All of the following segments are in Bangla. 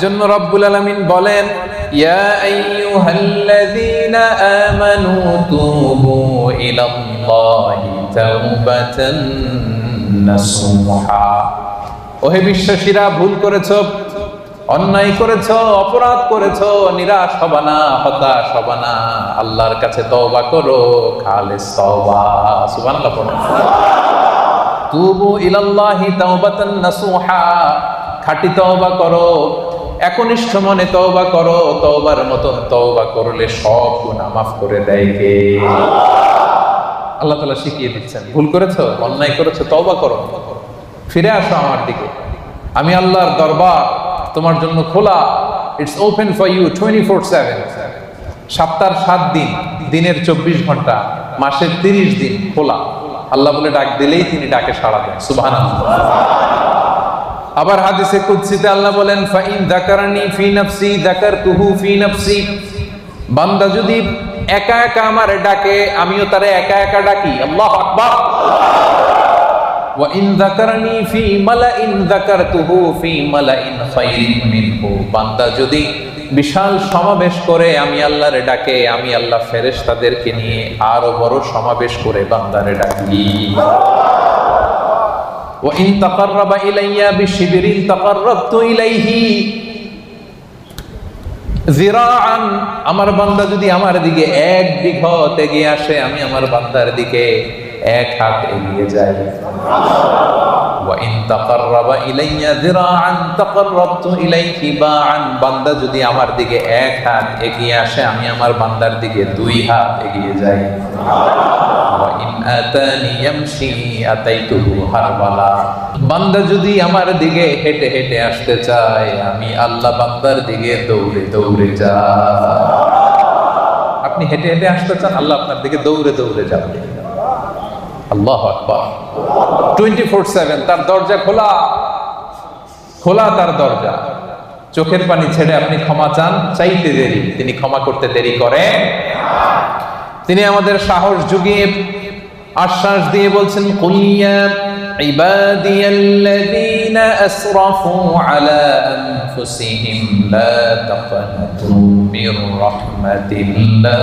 জন্য রব্বুল আলামিন বলেন ইয়া আইয়ুহাল্লাযীনা আমানু তুবু ইলাল্লাহি তাওবাতান নাসুহা। ওহে বিশ্বাসীরা, ভুল করেছো, অন্যায় করেছো, অপরাধ করেছো, নিরাশ হবা না, হতাশ হবা না, আল্লাহর কাছে তওবা করো, খালিস তওবা। সুবহানাল্লাহ পড়ো। তুবু ইলাল্লাহি তাওবাতান নাসুহা, খাঁটি তওবা করো, একনিষ্ঠ মনে তওবা করো। তওবার মতন তওবা করলে সব গুনাহ মাফ করে দেয় কে? আল্লাহ তাআলা শিখিয়ে দিচ্ছেন। ভুল করেছো, অন্যায় করেছো, তওবা করো, ফিরে আসো আমার দিকে। আমি আল্লাহর দরবার তোমার জন্য খোলা। It's open for you 24/7। সপ্তাহের 7 দিন, দিনের 24 ঘন্টা, মাসের 30 দিন খোলা। আল্লাহ বলে ডাক দিলেই তিনি ডাকে সাড়া দেন। সুবহানাল্লাহ। আবার হাদিসে কুদসিতে আল্লাহ বলেন ফাইন যাকারানি ফি নাফসি যাকারতুহু ফি নাফসি। বান্দা যদি একা একা আমারে ডাকে, আমিও তারে একা একা ডাকি। আল্লাহু আকবার। ওয়া ইন যাকারানি ফি মালাইন যাকারতুহু ফি মালাইন খায়রিন মিনহু। বান্দা যদি বিশাল সমাবেশ করে আমি আল্লাহরে ডাকে, আমি আল্লাহ ফেরেশতাদেরকে নিয়ে আরো বড় সমাবেশ করে বান্দারে ডাকি। وَإِن تَقَرَّبَ إِلَيَّ بِشِبْرٍ تَقَرَّبْتُ إِلَيْهِ ذِرَاعًا। আমার বান্দা যদি আমার দিকে 1 বিঘত এগিয়ে আসে, আমি আমার বান্দার দিকে 1 হাত এগিয়ে যাই। وَإِن تَقَرَّبَ إِلَيَّ ذِرَاعًا تَقَرَّبْتُ إِلَيْهِ بَاعًا। বান্দা যদি আমার দিকে 1 হাত এগিয়ে আসে, আমি আমার বান্দার দিকে 2 হাত এগিয়ে যাই। বান্দা যদি আমার দিকে হেঁটে হেঁটে আসতে চায়, আমি আল্লাহ বান্দার দিকে দৌড়ে দৌড়ে যাই। আপনি হেঁটে হেঁটে আসতে চান, আল্লাহ আপনার দিকে দৌড়ে দৌড়ে যাবে। আল্লাহু আকবার। 24/7 তার দরজা খোলা, খোলা তার দরজা। চোখের পানি ছেড়ে আপনি ক্ষমা চান, চাইতে দেরি, তিনি ক্ষমা করতে দেরি করে। তিনি আমাদের সাহস জুগিয়ে আশ্বাস দিয়ে বলছেন কুল ইয়া ইবাদিয়াল্লাযীনা আসরাফু আলা আনফুসিহিম লা তাকনাতু মির রাহমাতিল্লাহ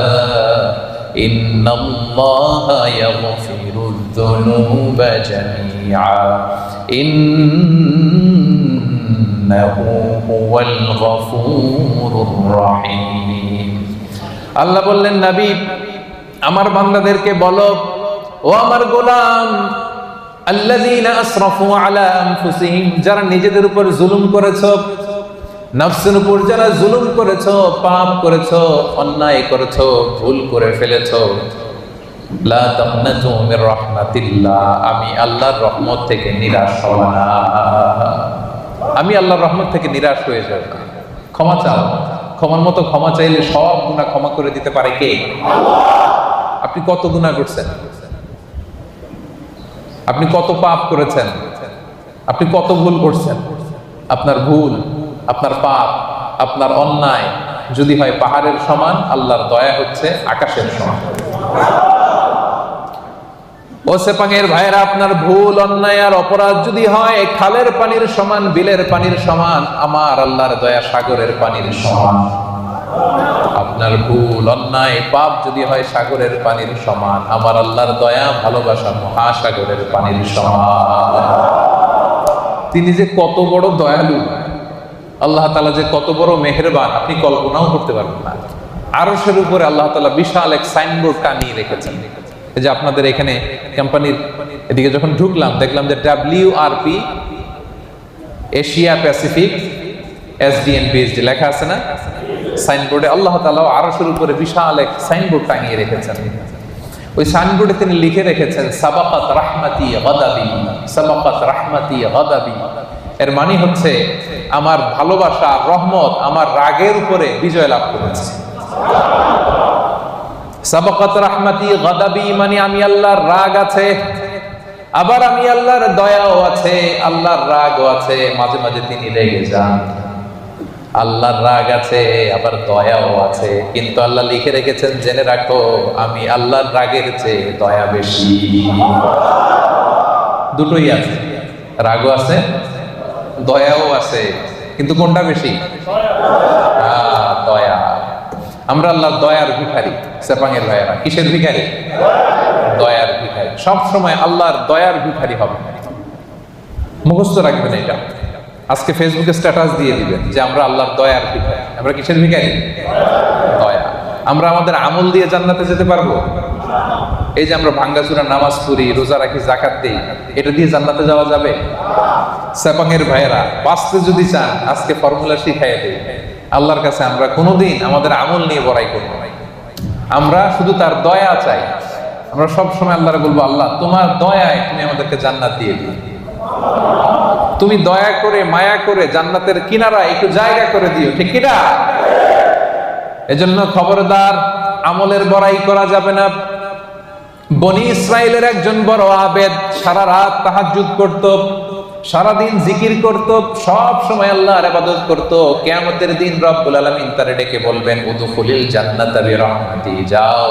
ইন্নাল্লাহা ইয়াগফিরুয যুনুবা জামিআ ইন্নাহু হুয়াল গফুরুর রহিম। আল্লাহ বললেন নবী, আমার বান্দাদেরকে বলো, ও আমার গোলাম, আল্লাযীনা আসরাফু আলা আনফুসিহিম, যারা নিজেদের উপর জুলুম করেছো, নফসের উপর যারা জুলুম করেছো, পাপ করেছো, অন্যায় করেছো, ভুল করে ফেলেছো, লা তাকনাতু মির রাহমাতিল্লাহ, আমি আল্লাহর রহমত থেকে নিরাশ হব না। আমি আল্লাহর রহমত থেকে নিরাশ হয়ে যাব না। ক্ষমা চাও, ক্ষমার মতো ক্ষমা চাইলে সব গুনাহ ক্ষমা করে দিতে পারে কে? আপনি কত গুনাহ করছেন? আপনি কত পাপ করেছেন? আপনি কত ভুল করছেন? আপনার ভুল, আপনার পাপ, আপনার অন্যায় যদি হয় পাহাড়ের সমান, আল্লাহর দয়া হচ্ছে আকাশের সমান। ও সেপাঙের ভাইরা, আপনার ভুল, অন্যায় আর অপরাধ যদি হয় খালের পানির সমান, বিলের পানির সমান, আমার আল্লাহর দয়া সাগরের পানির সমান। আপনার ভুল, অন্যায়, পাপ যদি হয় সাগরের পানির সমান, আমার আল্লাহর দয়া, ভালোবাসা মহাসাগরের পানির সমান। তিনি যে কত বড় দয়ালু, আল্লাহ তাআলা যে কত বড় মেহেরবান, আপনি কল্পনাও করতে পারবেন না। আরশের উপরে আল্লাহ তাআলা বিশাল এক সাইনবোর্ড টানিয়ে রেখেছেন। এই যে আপনাদের এখানে কোম্পানির এদিকে যখন ঢুকলাম, দেখলাম যে WRP Asia Pacific SDN PhD লেখা আছে না সাইনবোর্ডে? আল্লাহ তাআলা আরশের উপরে বিশাল এক সাইনবোর্ড টাঙিয়ে রেখেছেন। ওই সাইনবোর্ডে তিনি লিখে রেখেছেন সাবাকাত রাহমাতি গাদাবি, সাবাকাত রাহমাতি গাদাবি। এর মানে হচ্ছে আমার ভালোবাসা, রহমত আমার রাগের উপরে বিজয় লাভ করেছে। সাবাকাত রাহমাতি গাদাবি মানে আমি আল্লাহর রাগ আছে, আবার আমি আল্লাহর দয়াও আছে, আল্লাহর রাগও আছে। মাঝে মাঝে তিনি রেগে যান, আল্লাহর রাগ আছে, আবার দয়াও আছে। কিন্তু আল্লাহ লিখে রেখেছেন, জেনে রাখো আমি আল্লাহর রাগের চেয়ে দয়া বেশি। দুটোই আছে, রাগও আছে, দয়াও আছে। কিন্তু কোনটা বেশি? দয়া। আমরা আল্লাহর দয়ার ভিখারি। সেপাঙের ভাইয়েরা কিসের ভিখারি? দয়ার ভিখারি। সব সময় আল্লাহর দয়ার ভিখারি হবে, মুখস্থ রাখবেন এটা। আজকে ফেসবুকে স্ট্যাটাস দিয়ে দিবেন যে আমরা আল্লাহর দয়ার ভিখারি। আমরা কিসের ভিখারি? দয়া। আমরা আমাদের আমল দিয়ে জান্নাতে যেতে পারবো? এই যে আমরা ভাঙ্গাচুরা নামাজ পড়ি, রোজা রাখি, যাকাত দেই, এটা দিয়ে জান্নাতে যাওয়া যাবে? সেপাঙের ভাইয়েরা বাঁচতে যদি চান আজকে ফর্মুলা শিখাইয়া দেই। আল্লাহর কাছে আমরা কোনোদিন আমাদের আমল নিয়ে বড়াই করব না, আমরা শুধু তার দয়া চাই। আমরা সব সময় আল্লাহরে বলবো, আল্লাহ তোমার দয়ায় তুমি আমাদেরকে জান্নাত দিয়ে দিও, তুমি দয়া করে মায়া করে জান্নাতের কিনারা একটু জায়গা করে দিও, ঠিক কিনা? এজন্য খবরদার, আমলের বড়াই করা যাবে না। বনি ইসরাইলের একজন বড় আবেদ সারা রাত তাহাজ্জুদ করত, সারাদিন জিকির করত, সব সময় আল্লাহর ইবাদত করত। কিয়ামতের দিন রব্বুল আলামিন তারে ডেকে বলবেন, উদখুলিল জান্নাতা বিরহমাতি, যাও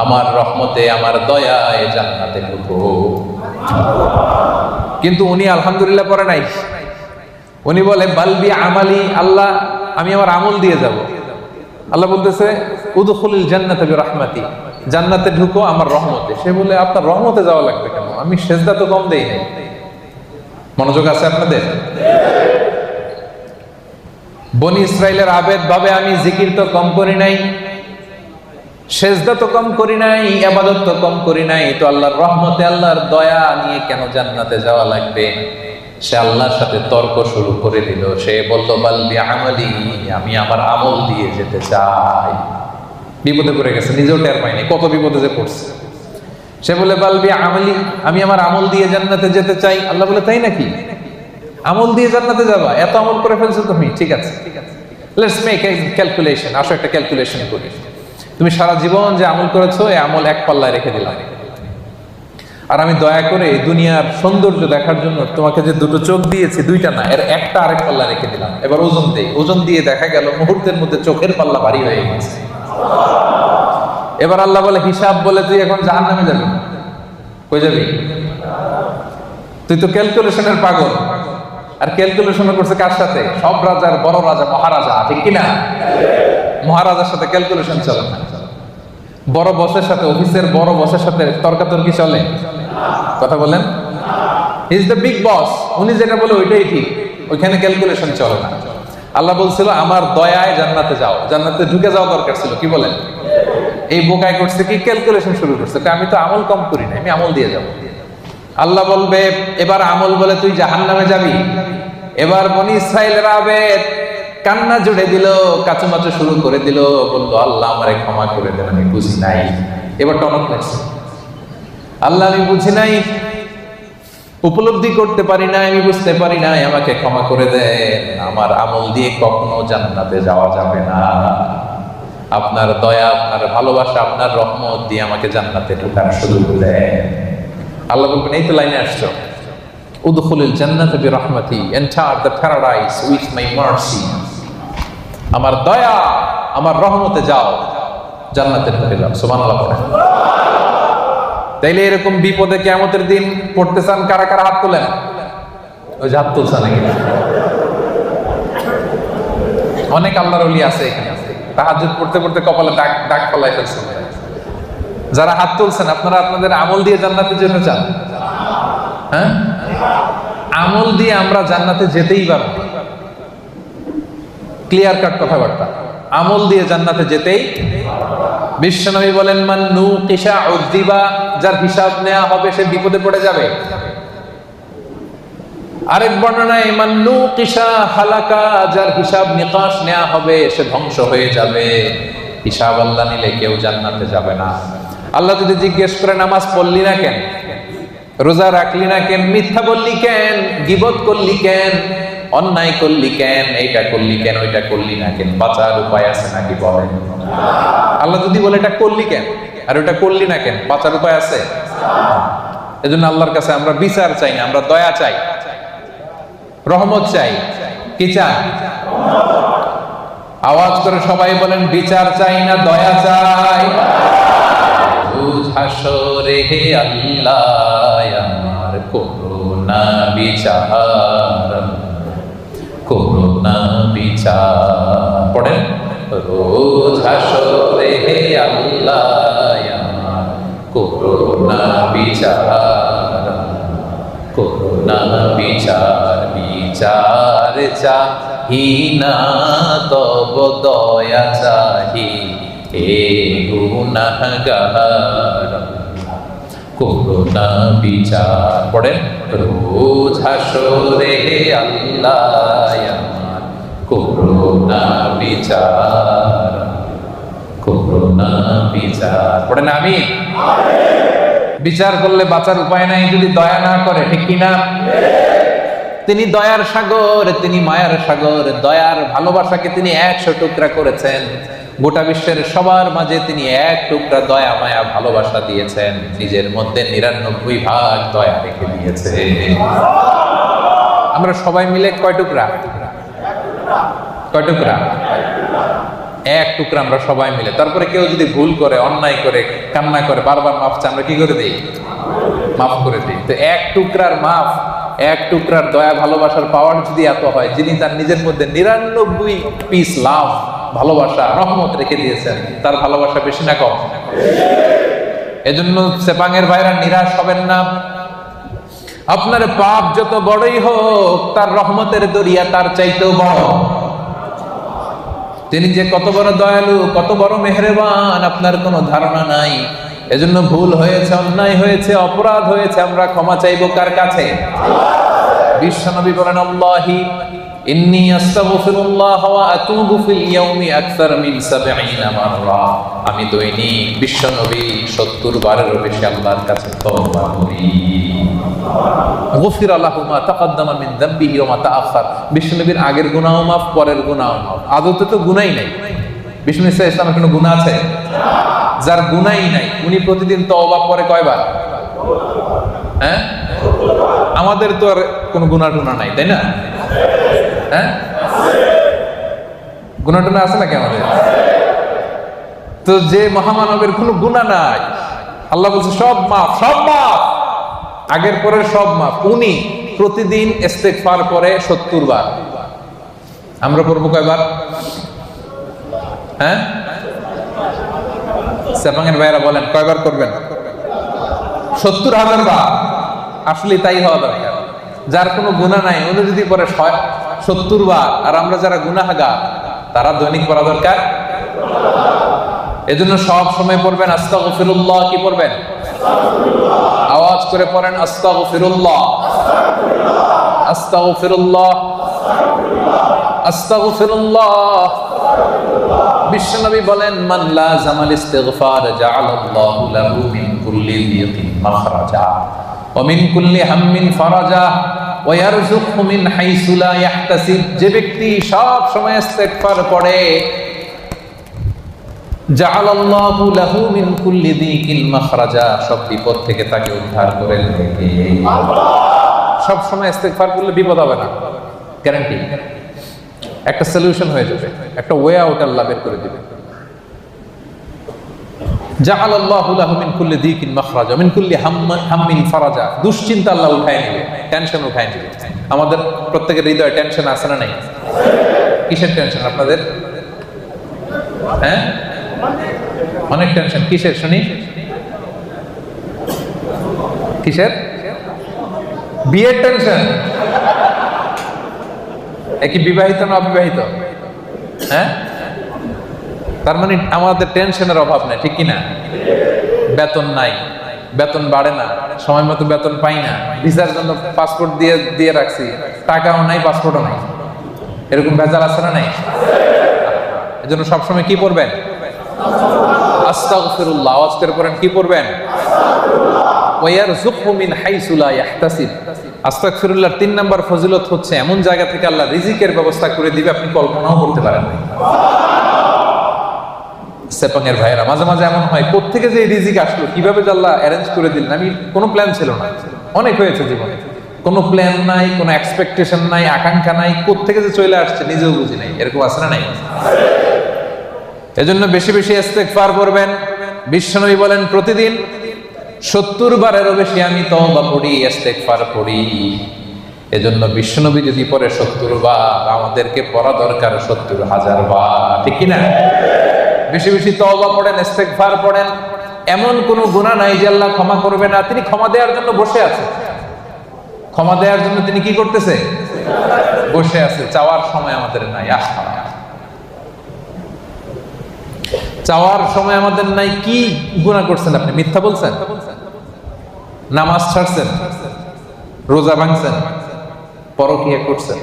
আমার রহমতে আমার দয়ায় জান্নাতে ঢুকো। কিন্তু উনি আলহামদুলিল্লাহ পড়ে নাই, উনি বলে বালবি আমালি, আল্লাহ আমি আমার আমল দিয়ে যাব। আল্লাহ বলতেছে উদখুলিল জান্নাতা বিরহমাতি, জান্নাতে ঢুকো আমার রহমতে। সে বলে আপনার রহমতে যাওয়া লাগবে কেন? আমি সেজদা তো কম দেই নাই। মনোযোগ আছে আপনাদের? বনি ইসরাইলের আবেদ ভাবে আমি জিকির তো কম করি নাই, সেজদা তো কম করি নাই, ইবাদত তো কম করি নাই, তো আল্লাহর রহমতে আল্লাহর দয়া নিয়ে কেন জান্নাতে যাওয়া লাগবে? সে আল্লাহর সাথে তর্ক শুরু করে দিল। সে বলল বালবি আমালি, আমি আমার আমল দিয়ে যেতে চাই। বিপদে পড়ে গেছে, নিজেও টের পায়নি কত বিপদে যে পড়ছে। সে বলে বালবি আমালি, আমি আমার আমল দিয়ে জান্নাতে যেতে চাই। আল্লাহ বলে তাই নাকি? আমল দিয়ে জান্নাতে যাবা? এত আমল করে ফেলছো তুমি, ঠিক আছে, লেটস মেক এ ক্যালকুলেশন। আসো একটা ক্যালকুলেশন করি। তুমি সারা জীবন যে আমল করেছো, এই আমল এক পাল্লায় রেখে দিলাম, আর আমি দয়া করে দুনিয়ার সৌন্দর্য দেখার জন্য তোমাকে যে দুটো চোখ দিয়েছি, দুইটা না, এর একটা আরেক পাল্লা রেখে দিলাম। এবার ওজন দেই, ওজন দিয়ে দেখা গেল মুহূর্তের মধ্যে চোখের পাল্লা ভারী হয়ে গেছে। এবার আল্লাহ বলে হিসাব বলে তুই এখন জাহান্নামে যাবি। কই যাবি? তুই তো ক্যালকুলেশনের পাগল। আর ক্যালকুলেশন করছে কার সাথে? সব রাজার বড় রাজা, মহারাজা, ঠিক কিনা? মহারাজার সাথে ক্যালকুলেশন চলে না। বড় বসের সাথে, অফিসের বড় বসের সাথে তর্কাতর্কি চলে? কথা বলেন। ইজ দ্য বিগ বস, উনি যেটা বলে ওইটাই ঠিক, ওইখানে ক্যালকুলেশন চলে না। আল্লাহ বলছিল আমার দয়ায় জান্নাতে যাও, জান্নাতে ঢুকে যাওয়া দরকার ছিল। কি বলেন? এই বোকায় করছে কি? ক্যালকুলেশন শুরু করছে, আমি তো আমল কম করি না, আমি আমল দিয়ে যাব। আল্লাহ বলবে এবার আমল বলে তুই জাহান্নামে যাবি। এবার বনি ইসরাইলের আবেদ কান্না জুড়ে দিল, কাচুমাচু শুরু করে দিল, বললো আল্লাহ আমারে ক্ষমা করে দেন, আমি বুঝি নাই। এবার টনক লাগছে, আল্লাহ আমি বুঝি নাই, উপলব্ধি করতে পারি না, আমি বুঝতে পারি না, আমাকে ক্ষমা করে দেন। আমার আমল দিয়ে কখনো জান্নাতে যাওয়া যাবে না, আপনার দয়া, আপনার ভালোবাসা, আপনার রহমত দিয়ে আমাকে জান্নাতে ঢোকার সুযোগ দেন। আল্লাহ বলবেন এই তো লাইনে আসছো, উদখুলিল জান্নাতা বিরহমাতি, enter the paradise with my mercy. আমার দয়া, আমার রহমতে যাও, জান্নাতে ঢুকে যাও। সুবহানাল্লাহ পড়েন। তাইলে এরকম বিপদে কিয়ামতের দিন পড়তে চান কারা কারা? হাত তোলেন। ওই যে হাত তুলছে নাকি? অনেক আল্লাহর ওলি আছে এখানে, তাহাজ্জুদ পড়তে পড়তে কপালে দাগ দাগ ফলাই ফেলছে। যারা হাত তুলছেন আপনারা আপনাদের আমল দিয়ে জান্নাতে যেতে চান? হ্যাঁ, আমল দিয়ে আমরা জান্নাতে যেতেই পারবো। ক্লিয়ার কাট কথাবার্তা, আমল দিয়ে জান্নাতে যেতেই। বিশ্বনবী বলেন মান নুকিশা উযিবা, যার হিসাব নেওয়া হবে সে বিপদে পড়ে যাবে। আরেক বর্ণনায় মান নুকিশা হালাকা, যার হিসাব নিকাশ নেওয়া হবে সে ধ্বংস হয়ে যাবে। হিসাব আল্লাহ নিলে কেউ জান্নাতে যাবে না। আল্লাহ যদি জিজ্ঞেস করে নামাজ পড়লি না কেন, রোজা রাখলি না কেন, মিথ্যা বললি কেন, গীবত করলি কেন, অন্যায় করলি কেন, এইটা করলি কেন, ওইটা করলি না কেন, বাঁচার উপায় আছে নাকি বলেন? আল্লাহ যদি বলে এটা করলি কেন আর ওটা করলি না কেন, বাঁচার উপায় আছে? এজন্য আল্লাহর কাছে আমরা বিচার চাই না, আমরা দয়া চাই, রহমত চাই। কি চাই? আওয়াজ করে সবাই বলেন বিচার চাই না, দয়া চাই। হাসরে হে আল্লাহ আমার করুণা বিচার করুন। না বিচার। পড়েন, রোজ হাসরে হে আল্লাহ আমার করো না বিচার, করো না বিচার, বিচার চাহি না তব দয়া চাহি হে গুনাহগার, করো না বিচার। পড়েন, রোজ হাসরে হে আল্লাহ আমার করো না বিচার, করো না বিচার। পড়েন আমিন। বিচার করলে বাঁচার উপায় নাই যদি দয়া না করে, ঠিক কিনা? তিনি দয়ার সাগর, তিনি মায়ার সাগর, দয়ার ভালোবাসাকে তিনি 100 টুকরা করেছেন। গোটা বিশ্বের সবার মাঝে তিনি 1 টুকরা দয়া মায়া ভালোবাসা দিয়েছেন, নিজের মধ্যে 99 ভাগ দয়া রেখে দিয়েছে। আমরা সবাই মিলে কয় টুকরা? কয় টুকরা? 1 টুকরা আমরা সবাই মিলে। তারপরে কেউ যদি ভুল করে, অন্যায় করে, কান্না করে, বারবার মাফ চাই, আমরা কি করে দিই? মাফ করে দিই। তো 1 টুকরার মাফ, 1 টুকরার দয়া ভালোবাসার পাওয়ার যদি এত হয়, যিনি তার নিজের মধ্যে 99 পিস লাভ, ভালোবাসা, রহমত রেখে দিয়েছেন, তার ভালোবাসা বেশি না কম? এজন্য সেপাঙের ভাইরা নিরাশ হবেন না। আপনার পাপ যত বড়ই হোক, তার রহমতের দরিয়া তার চাইতেও বড়। তিনি যে কত বড় দয়ালু, কত বড় মেহেরবান, আপনার কোনো ধারণা নাই। এজন্য ভুল হয়েছে, অন্যায় হয়েছে, অপরাধ হয়েছে, আমরা ক্ষমা চাইবো কার কাছে? বিশ্বনবী বলেন, আল্লাহি ইন্নী আস্তাগফিরুল্লাহ ওয়া আতুবু ফিল ইয়াউমি আকসার মিন 70 মাররা। আমি দৈনিক বিশ্বনবী 70 বারেরও বেশি আল্লাহর কাছে তওবা করি। গফির লাহু মা তাকাদ্দামা মিন যামবিহি ওয়া মা তাআখার। বিশ্বনবীর আগের গুনাহও মাফ, পরের গুনাহও মাফ। আদতে তো গুনাহই নাই। বিশ্বনবী সাল্লাল্লাহু আলাইহি ওয়াসাল্লামের কোনো গুনাহ আছে? যার গুনাহই নাই উনি প্রতিদিন তওবা করে কয়বার? হ্যাঁ, আমাদের তো আর কোনো গুনাহ টুনা নাই, তাই না? হ্যাঁ, গুনাহ টুনা আছে নাকি আমাদের? তো যে মহামানবের কোনো গুনাহ নাই, আল্লাহ বলছে সব মাফ, সব মাফ, আগের পরের সব মাফ। উনি প্রতিদিন ইস্তেগফার করে 70 বার। আমরা করবো কয়বার? হ্যাঁ, সেপাঙের ভাইরা বলেন কয়বার করবেন? 70,000 বার। আসলে তাই হওয়া দরকার। যার কোনো গুনাহ নাই উনি যদি পরে 70 বার, আর আমরা যারা গুনাহগার তারা দৈনিক পড়া দরকার। এজন্য সব সময় পড়বেন আস্তাগফিরুল্লাহ। কি পড়বেন? আওয়াজ করে পড়েন আস্তাগফিরুল্লাহ, আস্তাগফিরুল্লাহ, আস্তাগফিরুল্লাহ। বিশ্বনবী বলেন, মান লাযামাল ইস্তিগফার জাআলাল্লাহু লাহু মিন কুল্লি যিকিন মাখরাজা ওয়া মিন কুল্লি হাম্মিন ফারাজা ওয়া ইয়ারযুকহু মিন হাইসু লা ইয়াহতাসিব। যে ব্যক্তি সব সময় ইস্তিগফার পড়ে, জাআলাল্লাহু লাহু মিন কুল্লি যিকিন মাখরাজা, সব বিপদ থেকে তাকে উদ্ধার করে থাকে। সব সময় ইস্তিগফার করলে বিপদ হবে না, গ্যারান্টি। একটা সলিউশন হয়ে যাবে, একটা ওয়ে আউট আল্লাহ বের করে দিবে। জাআলাল্লাহু লাহু মিন কুল্লি যিকিন মাখরাজা মিন কুল্লি হাম্মিন ফারাজা। দুশ্চিন্তা আল্লাহ উঠায় নেবে, টেনশন উঠায় নেবে। আমাদের প্রত্যেকের হৃদয়ে টেনশন আছে না নাই? কিসের টেনশন আপনাদের? হ্যাঁ, অনেক টেনশন। কিসের শুনি? কিসের? বিয়ের টেনশন। কি বিবাহিত না অবিবাহিত? হ্যাঁ, তার মানে আমাদের টেনশনের অভাব নাই, ঠিক কিনা? বেতন নাই, বেতন বাড়ে না, সময় মতো বেতন পাই না, ভিসার জন্য পাসপোর্ট দিয়ে রাখছি, টাকাও নাই, পাসপোর্টও নাই, এরকম ভেজাল আছে না নাই? এজন্য সবসময় কি পড়বেন? আস্তাগফিরুল্লাহ। আওয়াজ করে পড়েন, কি পড়বেন? ওয়া ইয়ারযুকহু মিন হাইসু লা ইয়াহতাসিব। আস্তাগফিরুল্লাহর 3 নাম্বার ফজিলত হচ্ছে এমন জায়গা থেকে আল্লাহ রিজিকের ব্যবস্থা করে দিবে আপনি কল্পনাও করতে পারেন না। সেপাঙের ভাইরা মাঝে মাঝে এমন হয়, কোত্থেকে যে রিজিক আসলো, কিভাবে যে আল্লাহ অ্যারেঞ্জ করে দিলেন। আমি কোনো প্ল্যান ছিল না, অনেক হয়েছে জীবনে, কোনো প্ল্যান নাই, কোনো এক্সপেকটেশন নাই, আকাঙ্ক্ষা নাই, কোত্থেকে যে চলে আসছে নিজেও বুঝি নাই। এরকম আছে না নাই? এজন্য বেশি বেশি ইস্তেগফার করবেন। বিশ্বনবী বলেন, প্রতিদিন 70 বারেরও বেশি আমি তওবা পড়ি, ইস্তেগফার পড়ি। এজন্য বিশ্বনবী যদি পড়ে 70 বার, আমাদেরকে পড়া দরকার 70,000 বার, ঠিক কিনা? বেশি বেশি তওবা পড়েন, ইস্তেগফার পড়েন। এমন কোন গুনাহ নাই যে আল্লাহ ক্ষমা করবে না। তিনি ক্ষমা দেওয়ার জন্য বসে আছেন। ক্ষমা দেওয়ার জন্য তিনি কি করতেছে? বসে আছে। চাওয়ার সময় আমাদের নাই। চাওয়ার সময় আমাদের নাই। কি গুনাহ করছেন আপনি? মিথ্যা বলছেন, নামাজ ছাড়ছেন, রোজা ভাঙছেন, পরকীয়া করছেন,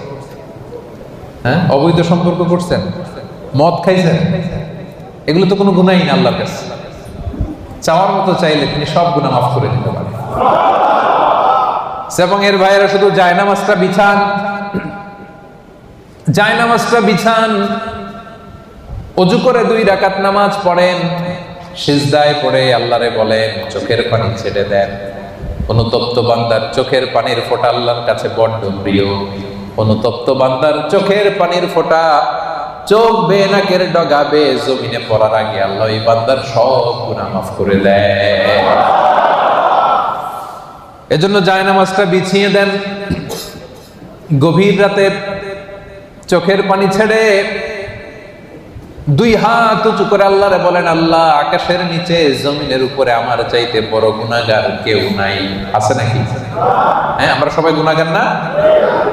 হ্যাঁ, অবৈধ সম্পর্ক করছেন, মদ খাইছেন, এগুলো তো কোনো গুনাহই না আল্লাহর কাছে। চাওয়ার মতো চাইলে তিনি সব গুনাহ মাফ করে দিতে পারেন। এবং এর ভাইয়েরা শুধু জায়নামাজটা বিছান, জায়নামাজটা বিছান, ওযু করে 2 রাকাত নামাজ পড়েন, সিজদায় পড়ে আল্লাহরে বলেন, চোখের পানি ছেড়ে দেন। অনুতপ্ত বান্দার চোখের পানির ফোঁটা আল্লাহর কাছে বড্ড প্রিয়। অনুতপ্ত বান্দার চোখের পানির ফোঁটা চোখ বেয়ে নাকের ডগা বেয়ে জমিনে পড়ার আগে আল্লাহ এই বান্দার সব গুনাহ মাফ করে দেয়। এজন্য জায়নামাজটা বিছিয়ে দেন, গভীর রাতে চোখের পানি ছেড়ে 2 হাত উঁচু করে আল্লাহরে বলেন, আল্লাহ, আকাশের নিচে জমিনের উপরে আমার চাইতে বড় গুনাহগার কেউ নাই। আছে নাকি? হ্যাঁ, আমরা সবাই গুনাহগার না?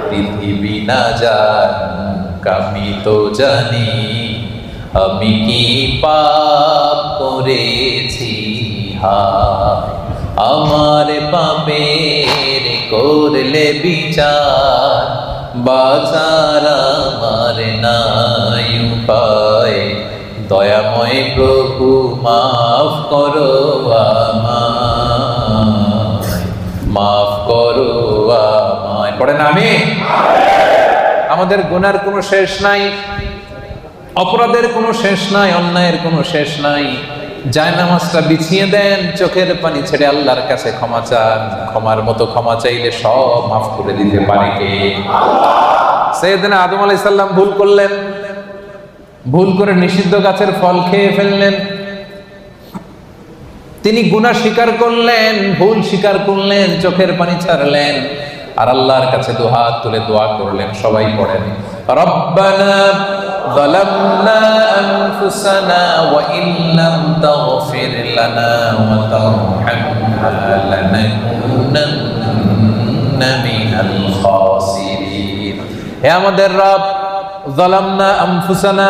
পৃথিবী না জানুক আমি তো জানি, আমি কি পাপ করেছি, হায় আমার পাপের করলে বিচার, বাঁচার আমার নাই উপায়, দয়াময় প্রভু মাফ করো আমায়, মাফ করো আমায়। পড়েন আমিন। আমাদের গুনার কোনো শেষ নাই, অপরাধের কোনো শেষ নাই, অন্যায়ের কোনো শেষ নাই। জায়নামাজটা বিছিয়ে দেন, চোখের পানি ছেড়ে আল্লাহর কাছে ক্ষমা চান। ক্ষমার মতো ক্ষমা চাইলে সব মাফ করে দিতে পারে কে? সাইয়েদনা আদম আলাইহিস সালাম ভুল করলেন, ভুল করে নিষিদ্ধ গাছের ফল খেয়ে ফেললেন। তিনি গুনাহ স্বীকার করলেন, ভুল স্বীকার করলেন, চোখের পানি ছাড়লেন, আর আল্লাহর কাছে দুহাত তুলে দোয়া করলেন। সবাই পড়েন, রব্বানা যালামনা আনফুসানা ওয়া ইল্লাম তাগফির লানা ওয়া তারহামনা লানাকুনান্না মিনাল খাসিরিন। হে আমাদের রব, যালামনা আনফুসানা,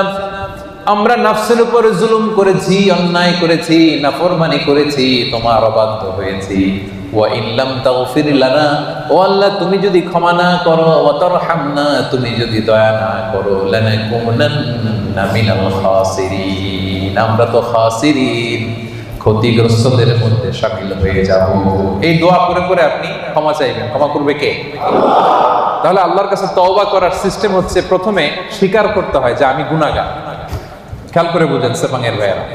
আমরা নফসের উপরে জুলুম করেছি, অন্যায় করেছি, নাফরমানি করেছি, তোমার অবাধ্য হয়েছি। ওয়া ইল্লাম তাগফির লানা, ও আল্লাহ, তুমি যদি ক্ষমা না করো, ওয়া তারহামনা, তুমি যদি দয়া না করো, লানাকুনান্না মিনাল খাসিরিন, আমরা তো খাসিরিন, ক্ষতিগ্রস্তদের মধ্যে শামিল হয়ে যাব। এই দোয়া করে করে আপনি ক্ষমা চাইবেন। ক্ষমা করবে কে? তাহলে আল্লাহর কাছে তওবা করার সিস্টেম হচ্ছে, প্রথমে স্বীকার করতে হয় যে আমি গুনাহগার। খেয়াল করে বুঝেন সেপাঙের ভাইয়েরা,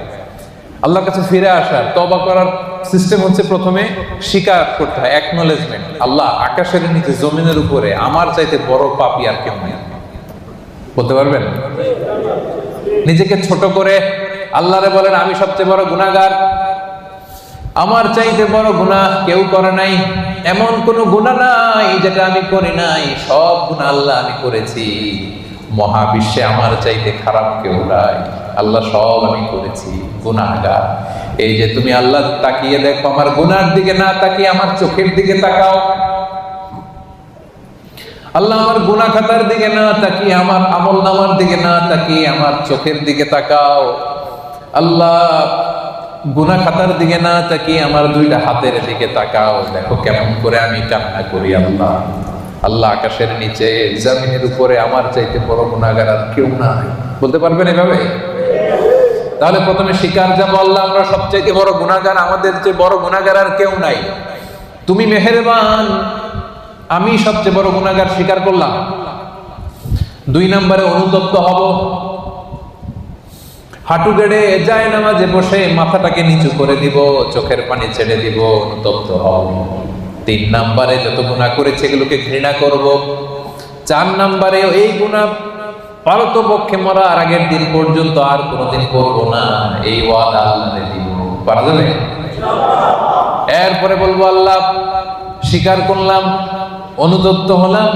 আল্লাহর কাছে ফিরে আসার, তওবা করার সিস্টেম হচ্ছে প্রথমে স্বীকার করতে হয়, অ্যাকনলেজমেন্ট। আল্লাহ, আকাশের নিচে জমিনের উপরে আমার চাইতে বড় পাপী আর কেউ নেই। বলতে পারবেন? নিজেকে ছোট করে আল্লাহরে বলেন, আমি সবচেয়ে বড় গুনাহগার, আমার চাইতে বড় গুনাহ কেউ করে নাই, এমন কোন গুনাহ নাই যেটা আমি করি নাই, সব গুনাহ আল্লাহ আমি করেছি, মহাবিশ্বে আমার চাইতে খারাপ কেউ নাই, আল্লাহ সব আমি করেছি, গুনাহগার। এই যে তুমি আল্লাহ তাকিয়ে দেখো, আমার গুনার দিকে না তাকিয়ে আমার চোখের দিকে তাকাও। আল্লাহ আমার গুনাহ খাতার দিকে না তাকিয়ে, আমার আমল নামার দিকে না তাকিয়ে আমার চোখের দিকে তাকাও। আল্লাহ গুনাহ খাতার দিকে না তাকিয়ে আমার 2টা হাতের দিকে তাকাও, দেখো কেমন করে আমি কান্না করি। আল্লাহ, আল্লাহ, আকাশের নিচে জমিনের উপরে আমার চাইতে বড় গুনাহগার আর কেউ নাই। বলতে পারবেন এভাবে? তাহলে প্রথমে স্বীকার যাবো, আল্লাহ আমরা সবচেয়ে বড় গুনাহগার, আমাদের চেয়ে বড় গুনাহগার আর কেউ নাই, তুমি মেহেরবান, আমি সবচেয়ে বড় গুনাহগার, স্বীকার করলাম। 2 নম্বরে অনুতপ্ত হব, হাঁটু গেড়ে জায়নামাজে বসে মাথাটাকে নিচু করে দিব, চোখের পানি ছেড়ে দিব, অনুতপ্ত হব। 3 নম্বরে যত গুনাহ করেছে এগুলোকে ঘৃণা করব। 4 নম্বরে এই গুনাহ পারতপক্ষে মরার আগের দিন পর্যন্ত আর কোনোদিন করব না, এই ওয়াদা আল্লাহকে দিব। পারা যাবে? এরপরে বলবো, আল্লাহ স্বীকার করলাম অনুতপ্ত হলাম,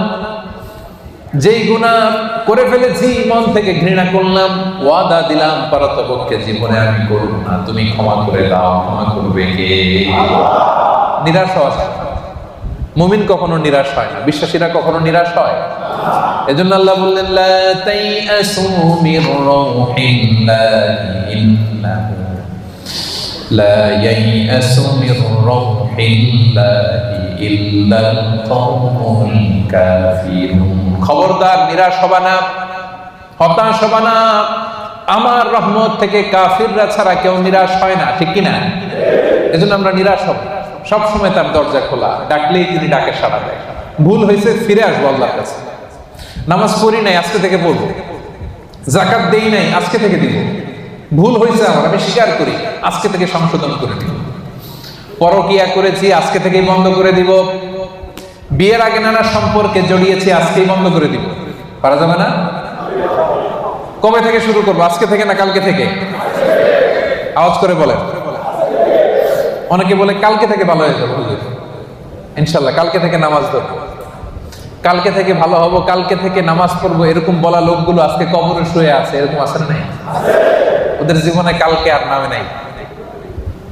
যেই গুনাহ করে ফেলেছি মন থেকে ঘৃণা করলাম, ওয়াদা দিলাম পারতপক্ষে জীবনে আমি করব না, তুমি ক্ষমা করে দাও। ক্ষমা করবে কে? নিরাশ হওয়া যায়। মুমিন কখনো নিরাশ হয় না, বিশ্বাসীরা কখনো নিরাশ হয়। এজন্য আল্লাহ বললেন, লা তাইআসু মির রাউহিল্লাহি ইন্নাহু লা ইয়াইআসু মির রাউহিল্লাহি ইল্লাল কওমুল কাফিরুন। খবরদার, নিরাশ হবা না, হতাশ হবা না। আমার রহমত থেকে কাফিররা ছাড়া কেউ নিরাশ হয় না, ঠিক কিনা? এজন্য আমরা নিরাশ হব। সবসময় তার দরজা খোলা, ডাকলেই তিনি ডাকে সাড়া দেয়। ভুল হয়েছে, ফিরে আসবো আল্লাহর কাছে। নামাজ পড়ি নাই, আজকে থেকে পড়বো। যাকাত দেই নাই, আজকে থেকে দিব। ভুল হয়েছে আমার, আমি স্বীকার করি, আজকে থেকে সংশোধন করে দিব। পরকিয়া করেছি, আজকে থেকেই বন্ধ করে দিব। বিয়ের আগে নানা সম্পর্কে জড়িয়েছি, আজকেই বন্ধ করে দিব। পারা যাবে না? কবে থেকে শুরু করবো? আজকে থেকে না কালকে থেকে? আওয়াজ করে বলেন। অনেকে বলে কালকে থেকে ভালো হয়ে যাবো। ইনশাল্লাহ কালকে থেকে নামাজ ধরবো, কালকে থেকে ভালো হবো, কালকে থেকে নামাজ পড়বো। এরকম বলা লোকগুলো আজকে কবরে শুয়ে আছে। এরকম আছে না? নাই? ওদের জীবনে কালকে আর নামে নাই।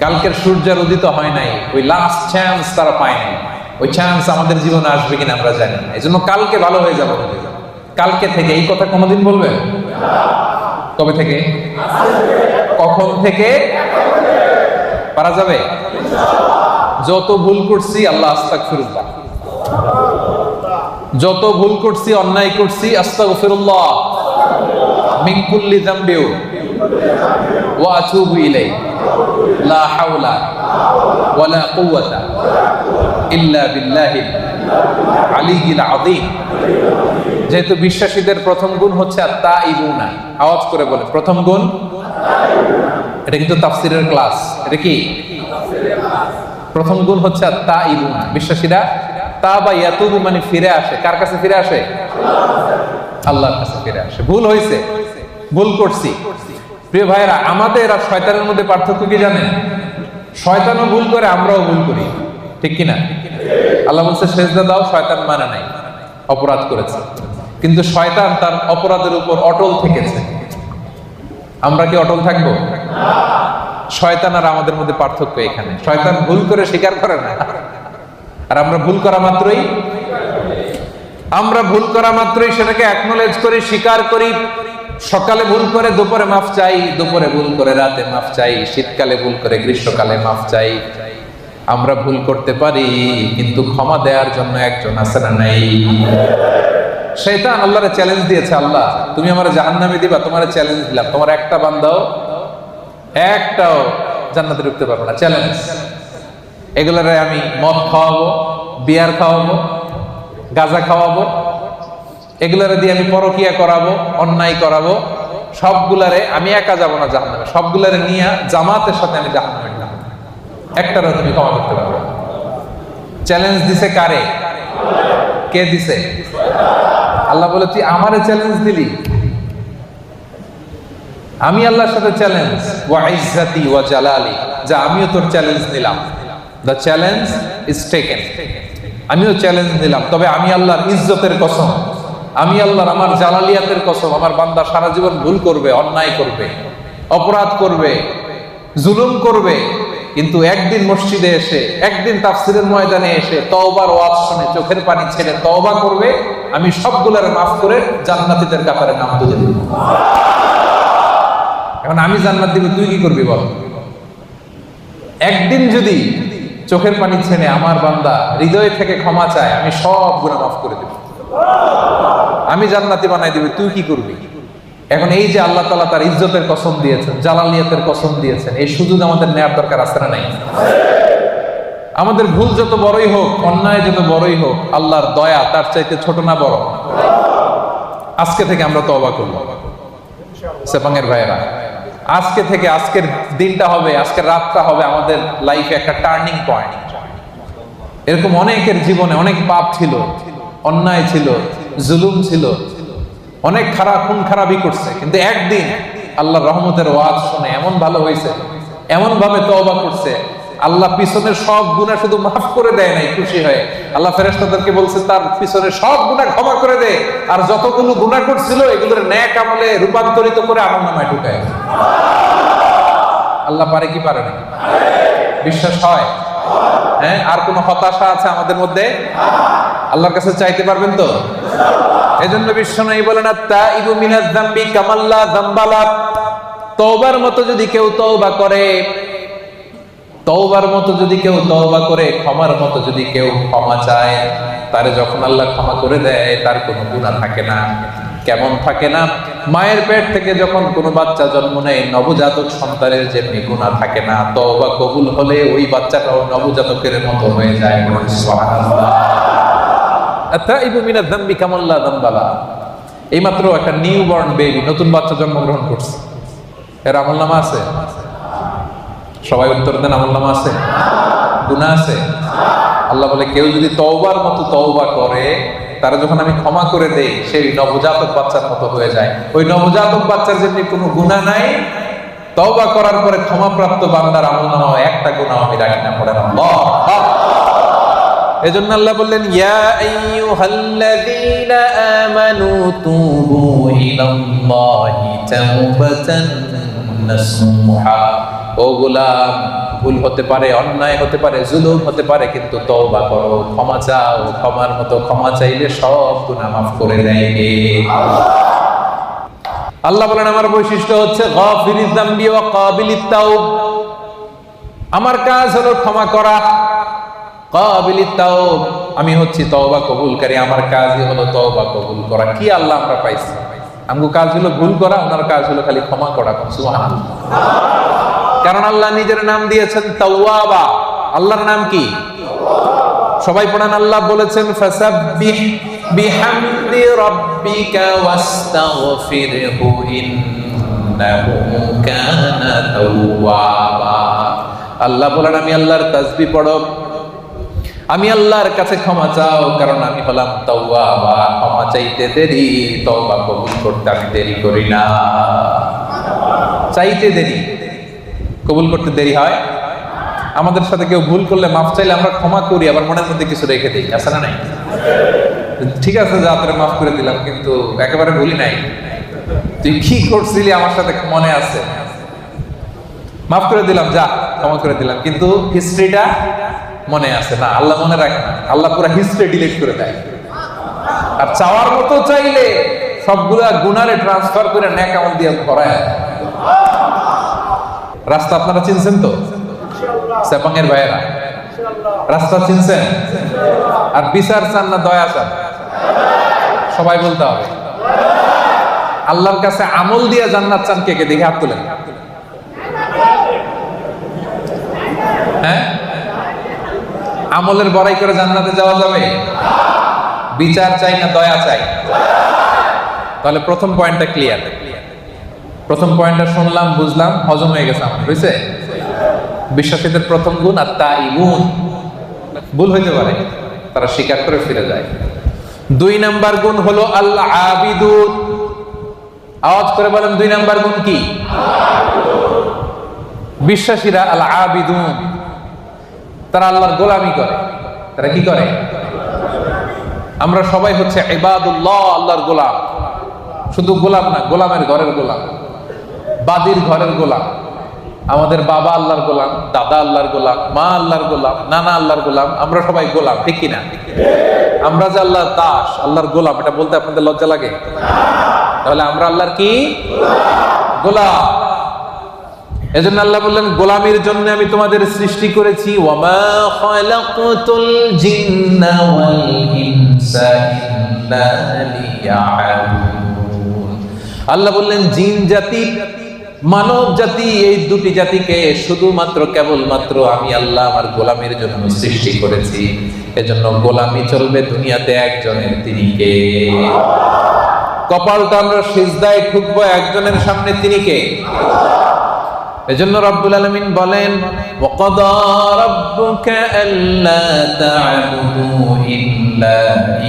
কালকের সূর্যের উদিত হয় নাই, ওই লাস্ট চান্স তারা পায় নাই। ওই চান্স আমাদের জীবনে আসবে কিনা আমরা জানি না। এই জন্য কালকে ভালো হয়ে যাবো। কালকে থেকে এই কথা কোনোদিন বলবেন? কবে থেকে? কখন থেকে? পারা যাবে? যত ভুল করছি আল্লাহ আস্তাগফিরুল্লাহ, যত ভুল করছি, অন্যায় করছি, আস্তাগফিরুল্লাহ মিন কুল্লি যামবি ওয়া আতুবু ইলাইহি লা হাওলা ওয়ালা কুওয়াতা ইল্লা বিল্লাহিল আলিয়্যিল আযীম। যেহেতু বিশ্বাসীদের প্রথম গুণ হচ্ছে আত-তাইবুনা, আওয়াজ করে বলে প্রথম গুণ। এটা কিন্তু তাফসীরের ক্লাস। এটা কি? প্রথম গুণ হচ্ছে আত-তাইবুনা। বিশ্বাসীরা তাবা ইয়াতুবু মানে ফিরে আসে। কার কাছে ফিরে আসে? আল্লাহর কাছে ফিরে আসে। ভুল হয়েছে, ভুল করছি। প্রিয় ভাইরা, আমাদের আর শয়তানের মধ্যে পার্থক্য কি জানেন? শয়তানও ভুল করে, আমরাও ভুল করি, ঠিক কিনা? আল্লাহ বলছে সেজদা দাও, শয়তান মানে নাই, অপরাধ করেছে। কিন্তু শয়তান তার অপরাধের উপর অটল থেকেছে। আমরা কি অটল থাকবো? শয়তান আর আমাদের মধ্যে পার্থক্য এখানে। শয়তান ভুল করে স্বীকার করে না, আর আমরা ভুল করা মাত্রই সেটাকে অ্যাকনলেজ করি, স্বীকার করি। সকালে ভুল করে দুপুরে মাফ চাই, দুপুরে ভুল করে রাতে মাফ চাই, শীতকালে ভুল করে গ্রীষ্মকালে মাফ চাই। আমরা ভুল করতে পারি, কিন্তু ক্ষমা দেওয়ার জন্য একজন আছে না? নাই। শয়তান আল্লাহরে চ্যালেঞ্জ দিয়েছে, আল্লাহ তুমি আমার জাহান্নামে দিবা, তোমার চ্যালেঞ্জ দিলাম, তোমার একটা বান্দাও একটাও জান্নাতে ঢুকতে পারবে না। চ্যালেঞ্জ। এগুলারে আমি মদ খাওয়াবো, বিয়ার খাওয়াবো, গাঁজা খাওয়াবো, এগুলারে দিয়ে আমি পরকিয়া করাবো, অন্যায় করাবো। সবগুলারে আমি একা যাবো না জাহান্নামে, সবগুলারে নিয়ে জামাতের সাথে আমি জাহান্নামে যাব। একটারও তুমি ক্ষমা করতে পারবে না। চ্যালেঞ্জ দিছে কারে? কে দিছে? আল্লাহ বলে তুই আমারে চ্যালেঞ্জ দিলি, আমি আল্লাহর সাথে চ্যালেঞ্জ। ওয়া ইজ্জাতি ওয়া জালালি, যা আমিও তোর চ্যালেঞ্জ নিলাম। The challenge is taken. আমিও চ্যালেঞ্জ নিলাম, তবে আমি আল্লাহর ইজ্জতের কসম, আমি আল্লাহর আমার জালালিয়াতের কসম, আমার বান্দা সারা জীবন ভুল করবে, অন্যায় করবে, অপরাধ করবে, জুলুম করবে, কিন্তু একদিন মসজিদে এসে, একদিন তাফসীরের ময়দানে এসে তওবার ওয়াজ শুনে চোখের পানি ছেড়ে তওবা করবে, আমি সবগুলোর মাফ করে জান্নাতীদের কাতারে নাম তুলে দেব। এখন আমি জান্নাত দিব, তুই কি করবি বল? একদিন যদি চোখের পানি ছেড়ে আমার বান্দা হৃদয় থেকে ক্ষমা চায়, আমি সব গুনাহ মাফ করে দেব, আমি জান্নাতি বানাই দিব, তুই কি করবি? এখন এই যে আল্লাহ তাআলা তার ইজ্জতের কসম দিয়েছেন, জালালিয়াতের কসম দিয়েছেন, এই সুযোগ আমাদের নেওয়ার দরকার আছে না নাই? আমাদের ভুল যত বড়ই হোক, অন্যায় যত বড়ই হোক, আল্লাহর দয়া তার চাইতে ছোট না বড়? আজকে থেকে আমরা তওবা করব সেপাঙের ভাইয়েরা। আজকে থেকে, আজকের দিনটা হবে, আজকের রাতটা হবে আমাদের লাইফে একটা টার্নিং পয়েন্ট। এরকম অনেকের জীবনে অনেক পাপ ছিল, অন্যায় ছিল, জুলুম ছিল, অনেক খারাপ খুন খারাপই করছে, কিন্তু একদিন আল্লাহর রহমতের ওয়াজ শুনে এমন ভালো হয়েছে, এমন ভাবে তওবা করছে, আল্লাহ পিছনের সব গুনাহ শুধু মাফ করে দেয় নাই খুশি হয়ে, আল্লাহ ফেরেশতাদেরকে বলছে তার পিছনের সব গুনাহ ক্ষমা করে দে, আর যতগুলো গুনাহ করছিল এগুলোর নেক আমলে রূপান্তরিত করে আমলনামায় ঢুকায়। আল্লাহ পারে কি পারে না? বিশ্বাস হয়? হ্যাঁ, আর কোন হতাশা আছে আমাদের মধ্যে? আল্লাহর কাছে চাইতে পারবেন তো? এজন্য বিশ্বনবী বলেন আত-তাইবু মিনাজ যামবি কামাল্লা যামবালা, তওবার মতো যদি কেউ তওবা করে, তওবার মতো যদি কেউ তওবা করে, ক্ষমার মতো যদি কেউ ক্ষমা চায়, তারে যখন আল্লাহ ক্ষমা করে দেয় তার কোনো গুনাহ থাকে না। কেমন থাকে না? মায়ের পেট থেকে যখন কোনো বাচ্চা জন্ম নেয়, নবজাতক সন্তানের যেমনি গুনাহ থাকে না, তওবা কবুল হলে ওই বাচ্চাটাও নবজাতকের মতো হয়ে যায়। সুবহানাল্লাহ। আত-তাইবু মিনাজ যামবি কামাল্লা যামবালা। এইমাত্র একটা নিউবর্ন বেবি, নতুন বাচ্চা জন্মগ্রহণ করছে, এর আমলনামা আছে? সবাই উত্তর দেন, আমলনামা আছে? গুনাহ আছে? আল্লাহ বলে কেউ যদি তওবার মতো তওবা করে, তারা যখন আমি ক্ষমা করে দেই, সেই নবজাতক বাচ্চার মতো হয়ে যায়। ওই নবজাতক বাচ্চার যেমনি কোনো গুনাহ নাই, তওবা করার পরে ক্ষমাপ্রাপ্ত বান্দার আমলনামা একটা গুনাহ আমি রাখি না। পড়েন আল্লাহ। এজন্য আল্লাহ বললেন ইয়া আইয়ুহাল্লাযীনা আমানু তুবু ইলাল্লাহি তাওবাতান নাসুহা। ও গোলাম, ভুল হতে পারে, অন্যায় হতে পারে, জুলুম হতে পারে, কিন্তু তওবা করো, ক্ষমা চাও। ক্ষমার মতো ক্ষমা চাইলে সব গুনাহ মাফ করে দেয় কে? আল্লাহ বলেন আমার বৈশিষ্ট্য হচ্ছে গাফিরিয যামবি ওয়া কাবিলিত তাওব। আমার কাজ হলো ক্ষমা করা। কাবিলিত তাওব, আমি হচ্ছি তওবা কবুলকারী, আমার কাজই হলো তওবা কবুল করা। কি আল্লাহ আমরা পাইছি? আমগো কাজ হলো ভুল করা, ওনার কাজ হলো খালি ক্ষমা করা। সুবহানাল্লাহ। কারণ আল্লাহ নিজের নাম দিয়েছেন তাওয়াবা। আল্লাহর নাম কি? সবাই পড়েন। আল্লাহ বলেছেন ফাসাব্বিহ বিহামদি রাব্বিকা ওয়াস্তাগফিরহু ইন্নাহু কানা তাওয়াবা। আল্লাহ বলেন আমি আল্লাহর তাসবিহ পড়ো, আমি আল্লাহর কাছে ক্ষমা চাও, কারণ আমি হলাম তাওয়াবা। ক্ষমা চাইতে দেরি, তওবা কবুল করতে আমি দেরি করি না। চাইতে দেরি, কবুল করতে দেরি হয়। আমাদের সাথে কেউ ভুল করলে মাফ চাইলে আমরা ক্ষমা করি, আবার মনের মধ্যে কিছু রেখে দিই, আছে না নাই? ঠিক আছে যা তোরে মাফ করে দিলাম, কিন্তু একেবারে ভুলি নাই। তুই কি করছিলি আমার সাথে মনে আছে, মাফ করে দিলাম, যা ক্ষমা করে দিলাম, কিন্তু হিস্ট্রিটা মনে আছে না। আল্লাহ মনে রাখে না, আল্লাহ পুরো হিস্ট্রি ডিলিট করে দেয়। আর চাওয়ার মতো চাইলে সবগুলা গুনারে ট্রান্সফার করে নেক আমল দিয়ে ভরায়। রাস্তা আপনারা চিনছেন তো? সেপাঙের ভাইয়েরা রাস্তা চিনছেন? আর বিচার চান না দয়া চান? সবাই বলতে হবে। আল্লাহর কাছে আমল দিয়ে জান্নাত চান কে কে? দেখে হাত তুলেন। হ্যাঁ, আমলের বড়াই করে জান্নাতে যাওয়া যাবে? বিচার চাই না দয়া চাই? তাহলে প্রথম পয়েন্টটা ক্লিয়ার। প্রথম পয়েন্টটা শুনলাম, বুঝলাম, হজম হয়ে গেছে আমার, বুঝছে? বিশ্বাসীদের প্রথম গুণ আত-তাইবুন। ভুল হইতে পারে, তারা স্বীকার করে ফিরে যায়। 2 নাম্বার গুণ হলো আল-আবিদুন। আওয়াজ করে বলেন 2 নাম্বার গুণ কি? বিশ্বাসীরা আল-আবিদুন, তারা আল্লাহর গোলামি করে। তারা কি করে? আমরা সবাই হচ্ছে ইবাদুল্লাহ, আল্লাহর গোলাম। শুধু গোলাম না, গোলামের ঘরের গোলাম, বাদীর ঘরের গোলাম। আমাদের বাবা আল্লাহর গোলাম, দাদা আল্লাহর গোলাম, মা আল্লাহর গোলাম, নানা আল্লাহর গোলাম। আমরা সবাই গোলাম, ঠিক কিনা? আমরা যে আল্লাহর দাস, আল্লাহর গোলাম, এটা বলতে আপনাদের লজ্জা লাগে? তাহলে আমরা আল্লাহর কি? গোলাম। এজন্য আল্লাহ বললেন গোলামির জন্য আমি তোমাদের সৃষ্টি করেছি। ওয়ামা খালাকতুল জিন্না ওয়াল ইনসা ইল্লা লিয়াবুদুন। আল্লাহ বললেন জিন জাতি, মানব জাতি, এই দুটি জাতিকে শুধুমাত্র কেবলমাত্র আমি আল্লাহ আমার গোলামির জন্য সৃষ্টি করেছি। এজন্য গোলামি চলবে দুনিয়াতে একজনের, তিনি কে? কপালটা আমরা সিজদায় ঠুকবো একজনের সামনে, তিনি কে? এজন্য রব্বুল আলামিন বলেন ওয়াকাদা রাব্বুকা আল্লা তা'বুদু ইল্লা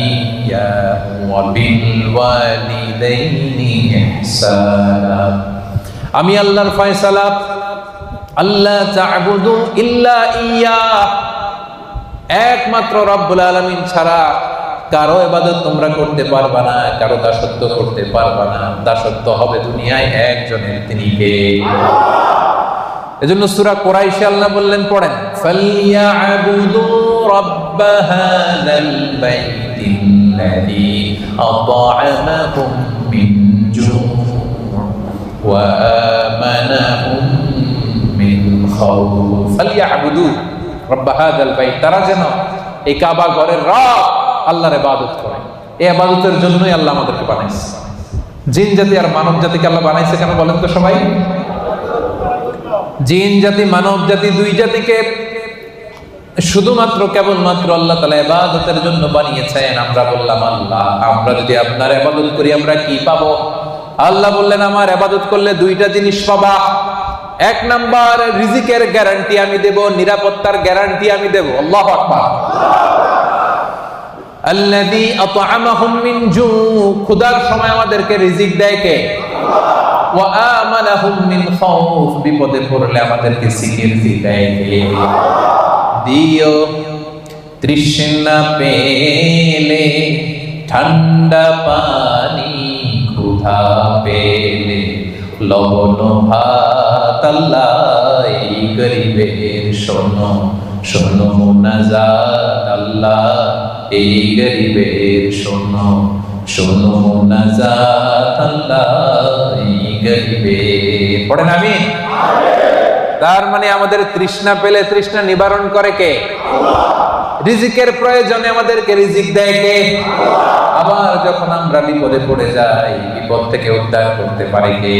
ইয়্যাহু ওয়া বিল ওয়ালিদাইনি ইহসানা। আমি আল্লাহর ফয়সালা, আল্লাহ তা'বুদু ইল্লা ইয়্যাহ, একমাত্র রব্বুল আলামিন ছাড়া কারো ইবাদত তোমরা করতে পারবা না, কারো দাসত্ব করতে পারবা না। দাসত্ব হবে দুনিয়ায় একজনের, তিনি কে? এজন্য সূরা কুরাইশে আল্লাহ বললেন, পড়েন, ফালইয়াবুদু রাব্ব হাযাল বাইতিল্লাযী আত'আমাহুম মিন জু' ওয়া আমানাহুম মিন খাউফ। ফালইয়াবুদু রাব্ব হাযাল বাইত, তারা যেন এই কাবা ঘরের রব আল্লাহর ইবাদত করে। এই ইবাদতের জন্যই আল্লাহ আমাদেরকে বানাইছে। জিন জাতি আর মানব জাতিকে আল্লাহ বানাইছে কেন বলেন তো সবাই? জিন জাতি মানব জাতি দুই জাতিকে শুধুমাত্র কেবলমাত্র আল্লাহ তাআলা ইবাদতের জন্য বানিয়েছেন। আমরা বললাম, আল্লাহ আমরা যদি আপনার ইবাদত করি আমরা কি পাবো? আল্লাহ বললেন, আমার ইবাদত করলে দুইটা জিনিস পাবা। এক নাম্বার, রিজিকের গ্যারান্টি আমি দেব, নিরাপত্তার গ্যারান্টি আমি দেব। আল্লাহু আকবার। আল্লাযী আত'আমাহুম মিন জু', ক্ষুধার সময় আমাদেরকে রিজিক দেয় কে? ওয়া আমানাহুম মিন খাউফ, বিপদে পড়লে আমাদেরকে সিকিউরিটি দেয় কে? দিও তৃষ্ণা পেলে ঠান্ডা পানি, ক্ষুধা পেলে লবণ ভাত। আল্লাহ এই গরিবের শোনো শোনো মুনাজাত, আল্লাহ এই গরিবের শোনো শোনো মুনাজাত, আল্লাহ এই গরিবের। পড়েন আমিন। তার মানে আমাদের তৃষ্ণা পেলে তৃষ্ণা নিবারণ করে কে? রিজিকের প্রয়োজনে আমাদেরকে রিজিক দেয় কে? আবার যখন আমরা বিপদে পড়ে যাই, বিপদ থেকে উদ্ধার করতে পারে কে?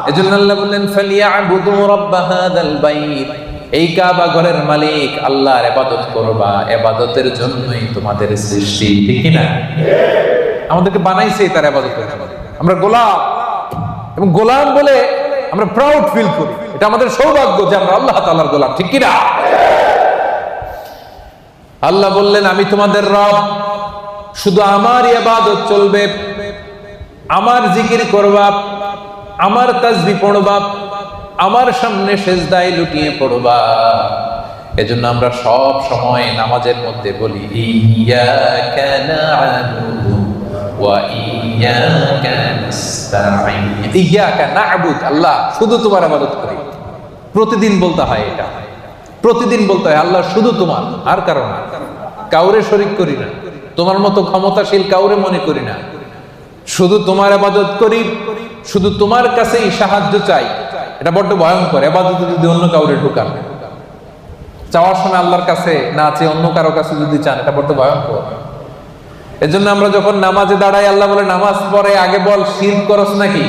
এজন্য আল্লাহ বললেন, ফালিয়াবুদু রাব্ব হাযাল বাইত, এই কাবা ঘরের মালিক আল্লাহর ইবাদত করবা। ইবাদতের জন্যই তোমাদের সৃষ্টি, ঠিক কি না? আমাদেরকে বানাইছে তার ইবাদত করার জন্য। আমরা গোলাম, এবং গোলাম বলে আমরা প্রাউড ফিল করি। এটা আমাদের সৌভাগ্য যে আমরা আল্লাহ তাআলার গোলাম, ঠিক কি না? আল্লাহ বললেন, আমি তোমাদের রব, শুধু আমার ইবাদত চলবে, আমার জিকির করবা, আমার তাসবিহ পড়বা, আমার সামনে সেজদায় লুটিয়ে পড়বা। এজন্য আমরা সব সময় নামাজের মধ্যে বলি, ইয়্যাকা না'বুদু ওয়া ইয়্যাকা নাস্তাঈন। ইয়্যাকা না'বুদ, আল্লাহ শুধু তোমার ইবাদত করি। প্রতিদিন বলতে হয় এটা, প্রতিদিন বলতে হয় আল্লাহ শুধু তোমার, আর কারণ না। কাউরে শরীক করি না, তোমার মতো ক্ষমতাশীল কাউরে মনে করি না। শুধু তোমার ইবাদত করি, শুধু তোমার কাছেই সাহায্য চাই। এটা বড্ড ভয়ঙ্কর। ইবাদতে যদি অন্য কাউরে ঢোকান, চাওয়ার সময় আল্লাহর কাছে না চেয়ে অন্য কারো কাছে যদি চান, এটা বড্ড ভয়ঙ্কর। এজন্য আমরা যখন নামাজে দাঁড়াই, আল্লাহ বলে নামাজ পড়ে আগে বল শিরক করছ নাকি?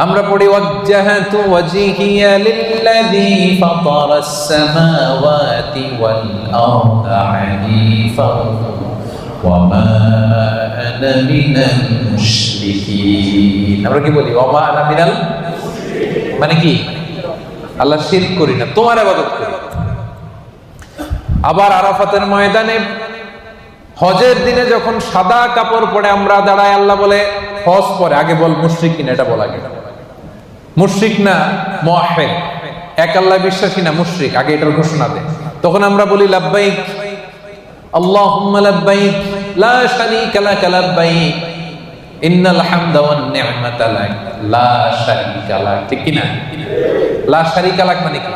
আমরা পড়ি, ওয়াজ্জাহাতু ওয়াজহিয়া লিল্লাযী ফাতারাস সামাওয়াতি ওয়াল আরদা হানিফান ওয়া মা আনা মিনাল মুশরিকিন। আমরা কি বলি? ওয়া মা আনা মিনাল, মানে কি? আল্লাহ শিরক করি না, তোমার ইবাদত করি। আবার আরাফাতের ময়দানে হজের দিনে যখন সাদা কাপড় পরে আমরা দাঁড়াই, আল্লাহ বলে হজ পরে আগে বল মুশরিক কিনা, এটা বলা গেল। মুশরিক না মুওয়াহহিদ, এক আল্লাহ বিশ্বাসী না, মুশরিক, আগে এটার ঘোষণা দেয়। তখন আমরা বলি লাব্বাইক আল্লাহুম্মা লাব্বাইক লা শারীকা লাকা লাব্বাইক ইন্নাল হামদা ওয়ান নি'মাতা লাক লা শারীকা লাক, ঠিক কি না? লা শারীকা লাক মানে কি?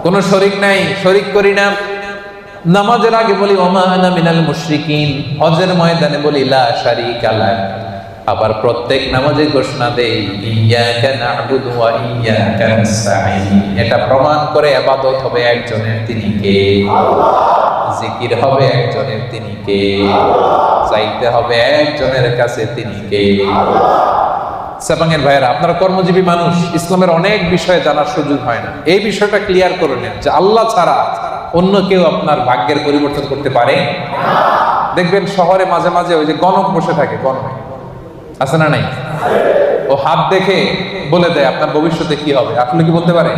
কোন শরীক নাই, শরীক করি না। নামাজের আগে বলি ওয়া মা আনা মিনাল মুশরিকিন, হজের ময়দানে বলি লা শারীকা লাক। আবার প্রত্যেক নামাজে ঘোষণা দেই ইয়্যাকা না'বুদু ওয়া ইয়্যাকা নাস্তাঈন। এটা প্রমাণ করে ইবাদত হবে একজনের, তিনি কে? আল্লাহ। জিকির হবে একজনের, তিনি কে? আল্লাহ। চাইতে হবে একজনের কাছে, তিনি কে? আল্লাহ। সাবাঙ্গের ভাইয়েরা, আপনারা কর্মজীবী মানুষ, ইসলামের অনেক বিষয়ে জানার সুযোগ হয় না। এই বিষয়টা ক্লিয়ার করে নেন যে আল্লাহ ছাড়া অন্য কেউ আপনার ভাগ্যের পরিবর্তন করতে পারে না। দেখবেন শহরে মাঝে মাঝে ওই যে গণক বসে থাকে, গণক আছে না নাই? ও হাত দেখে বলে দেয় আপনার ভবিষ্যতে কি হবে। আসলে কি বলতে পারে?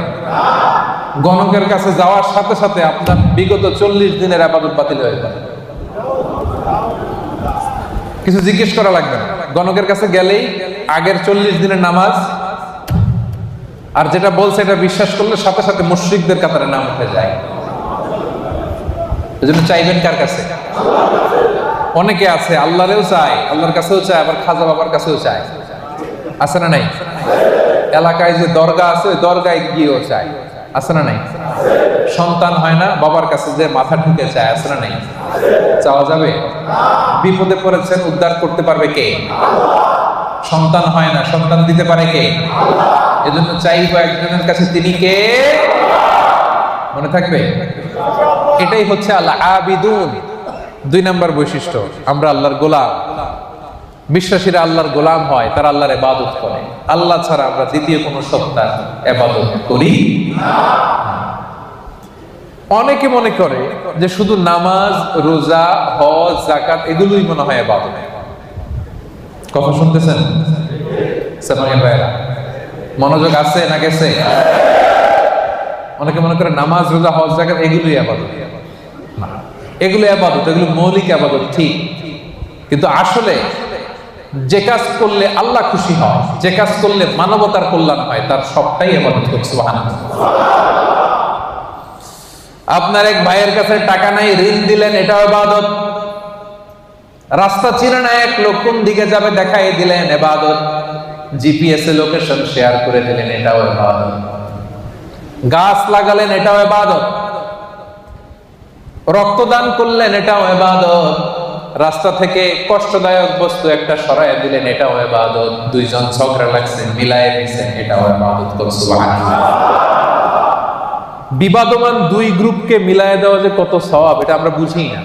গণকের কাছে যাওয়ার সাথে সাথে আপনার বিগত 40 দিনের ইবাদত বাতিল হয়ে যাবে। কিছু জিজ্ঞেস করা লাগবে না, গণকের কাছে গেলেই আগের 40 দিনের নামাজ আর যেটা বলছে এটা বিশ্বাস করলে সাথে সাথে মুশরিকদের কাতারে নাম উঠে যায়। এজন্য চাইবেন কার কাছে? অনেকে আছে আল্লাহরেও চায়, আল্লাহর কাছেও চায়, আবার খাজা বাবার কাছেও চায়, আছে না নাই? এলাকায় যে দরগা আছে ওই দরগায় গিয়েও চায়, আছে না নাই? সন্তান হয় না, বাবার কাছে যে মাথা ঢুকে চায়, আছে না নাই? চাওয়া যাবে? বিপদে পড়েছেন, উদ্ধার করতে পারবে কে? সন্তান হয় না, সন্তান দিতে পারে কে? এজন্য চাইবো একজনের কাছে, তিনি কে? মনে থাকবে? এটাই হচ্ছে আল আবিদুন। 2 নম্বর বৈশিষ্ট্য, আমরা আল্লাহর গোলাম। বিশ্বাসীরা আল্লাহর গোলাম হয়, তারা আল্লাহর ইবাদত করে। আল্লাহ ছাড়া আমরা দ্বিতীয় কোনো সত্তার ইবাদত করি না। অনেকে মনে করে যে শুধু নামাজ, রোজা, হজ, যাকাত এগুলোই মনে হয় ইবাদত। কথা শুনতেছেন? সামাইয়া ভাইরা, মনোযোগ আছে না গেছে? অনেকে মনে করে নামাজ, রোজা, হজ, যাকাত এগুলোই ইবাদত। না, এগুলো ইবাদত, এগুলো মৌলিক ইবাদত, ঠিক। কিন্তু আসলে যে কাজ করলে আল্লাহ খুশি হয়, যে কাজ করলে মানবতার কল্যাণ হয়, তার সবটাই ইবাদত করতে। সুবহানাল্লাহ। আপনার এক ভাইয়ের কাছে টাকা নাই, ঋণ দিলেন, এটাও ইবাদত। রাস্তা চিনে না এক লোক, কোন দিকে যাবে দেখাই দিলেন, ইবাদত। জিপিএস এ লোকেশন শেয়ার করে দিলেন, এটাও ইবাদত। গাছ লাগালেন, এটাও ইবাদত। রক্তদান করলেন, এটাও ইবাদত। রাস্তা থেকে কষ্টদায়ক বস্তু একটা সরায় দিলেন, এটাও ইবাদত। 2 জন ঝগড়া লাগছে, মিলায়ে দিয়েছেন, এটাও ইবাদত করতে। সুবহানাল্লাহ। বিবাদমান 2 গ্রুপকে মিলায়ে দেওয়া যে কত সওয়াব, এটা আমরা বুঝি না।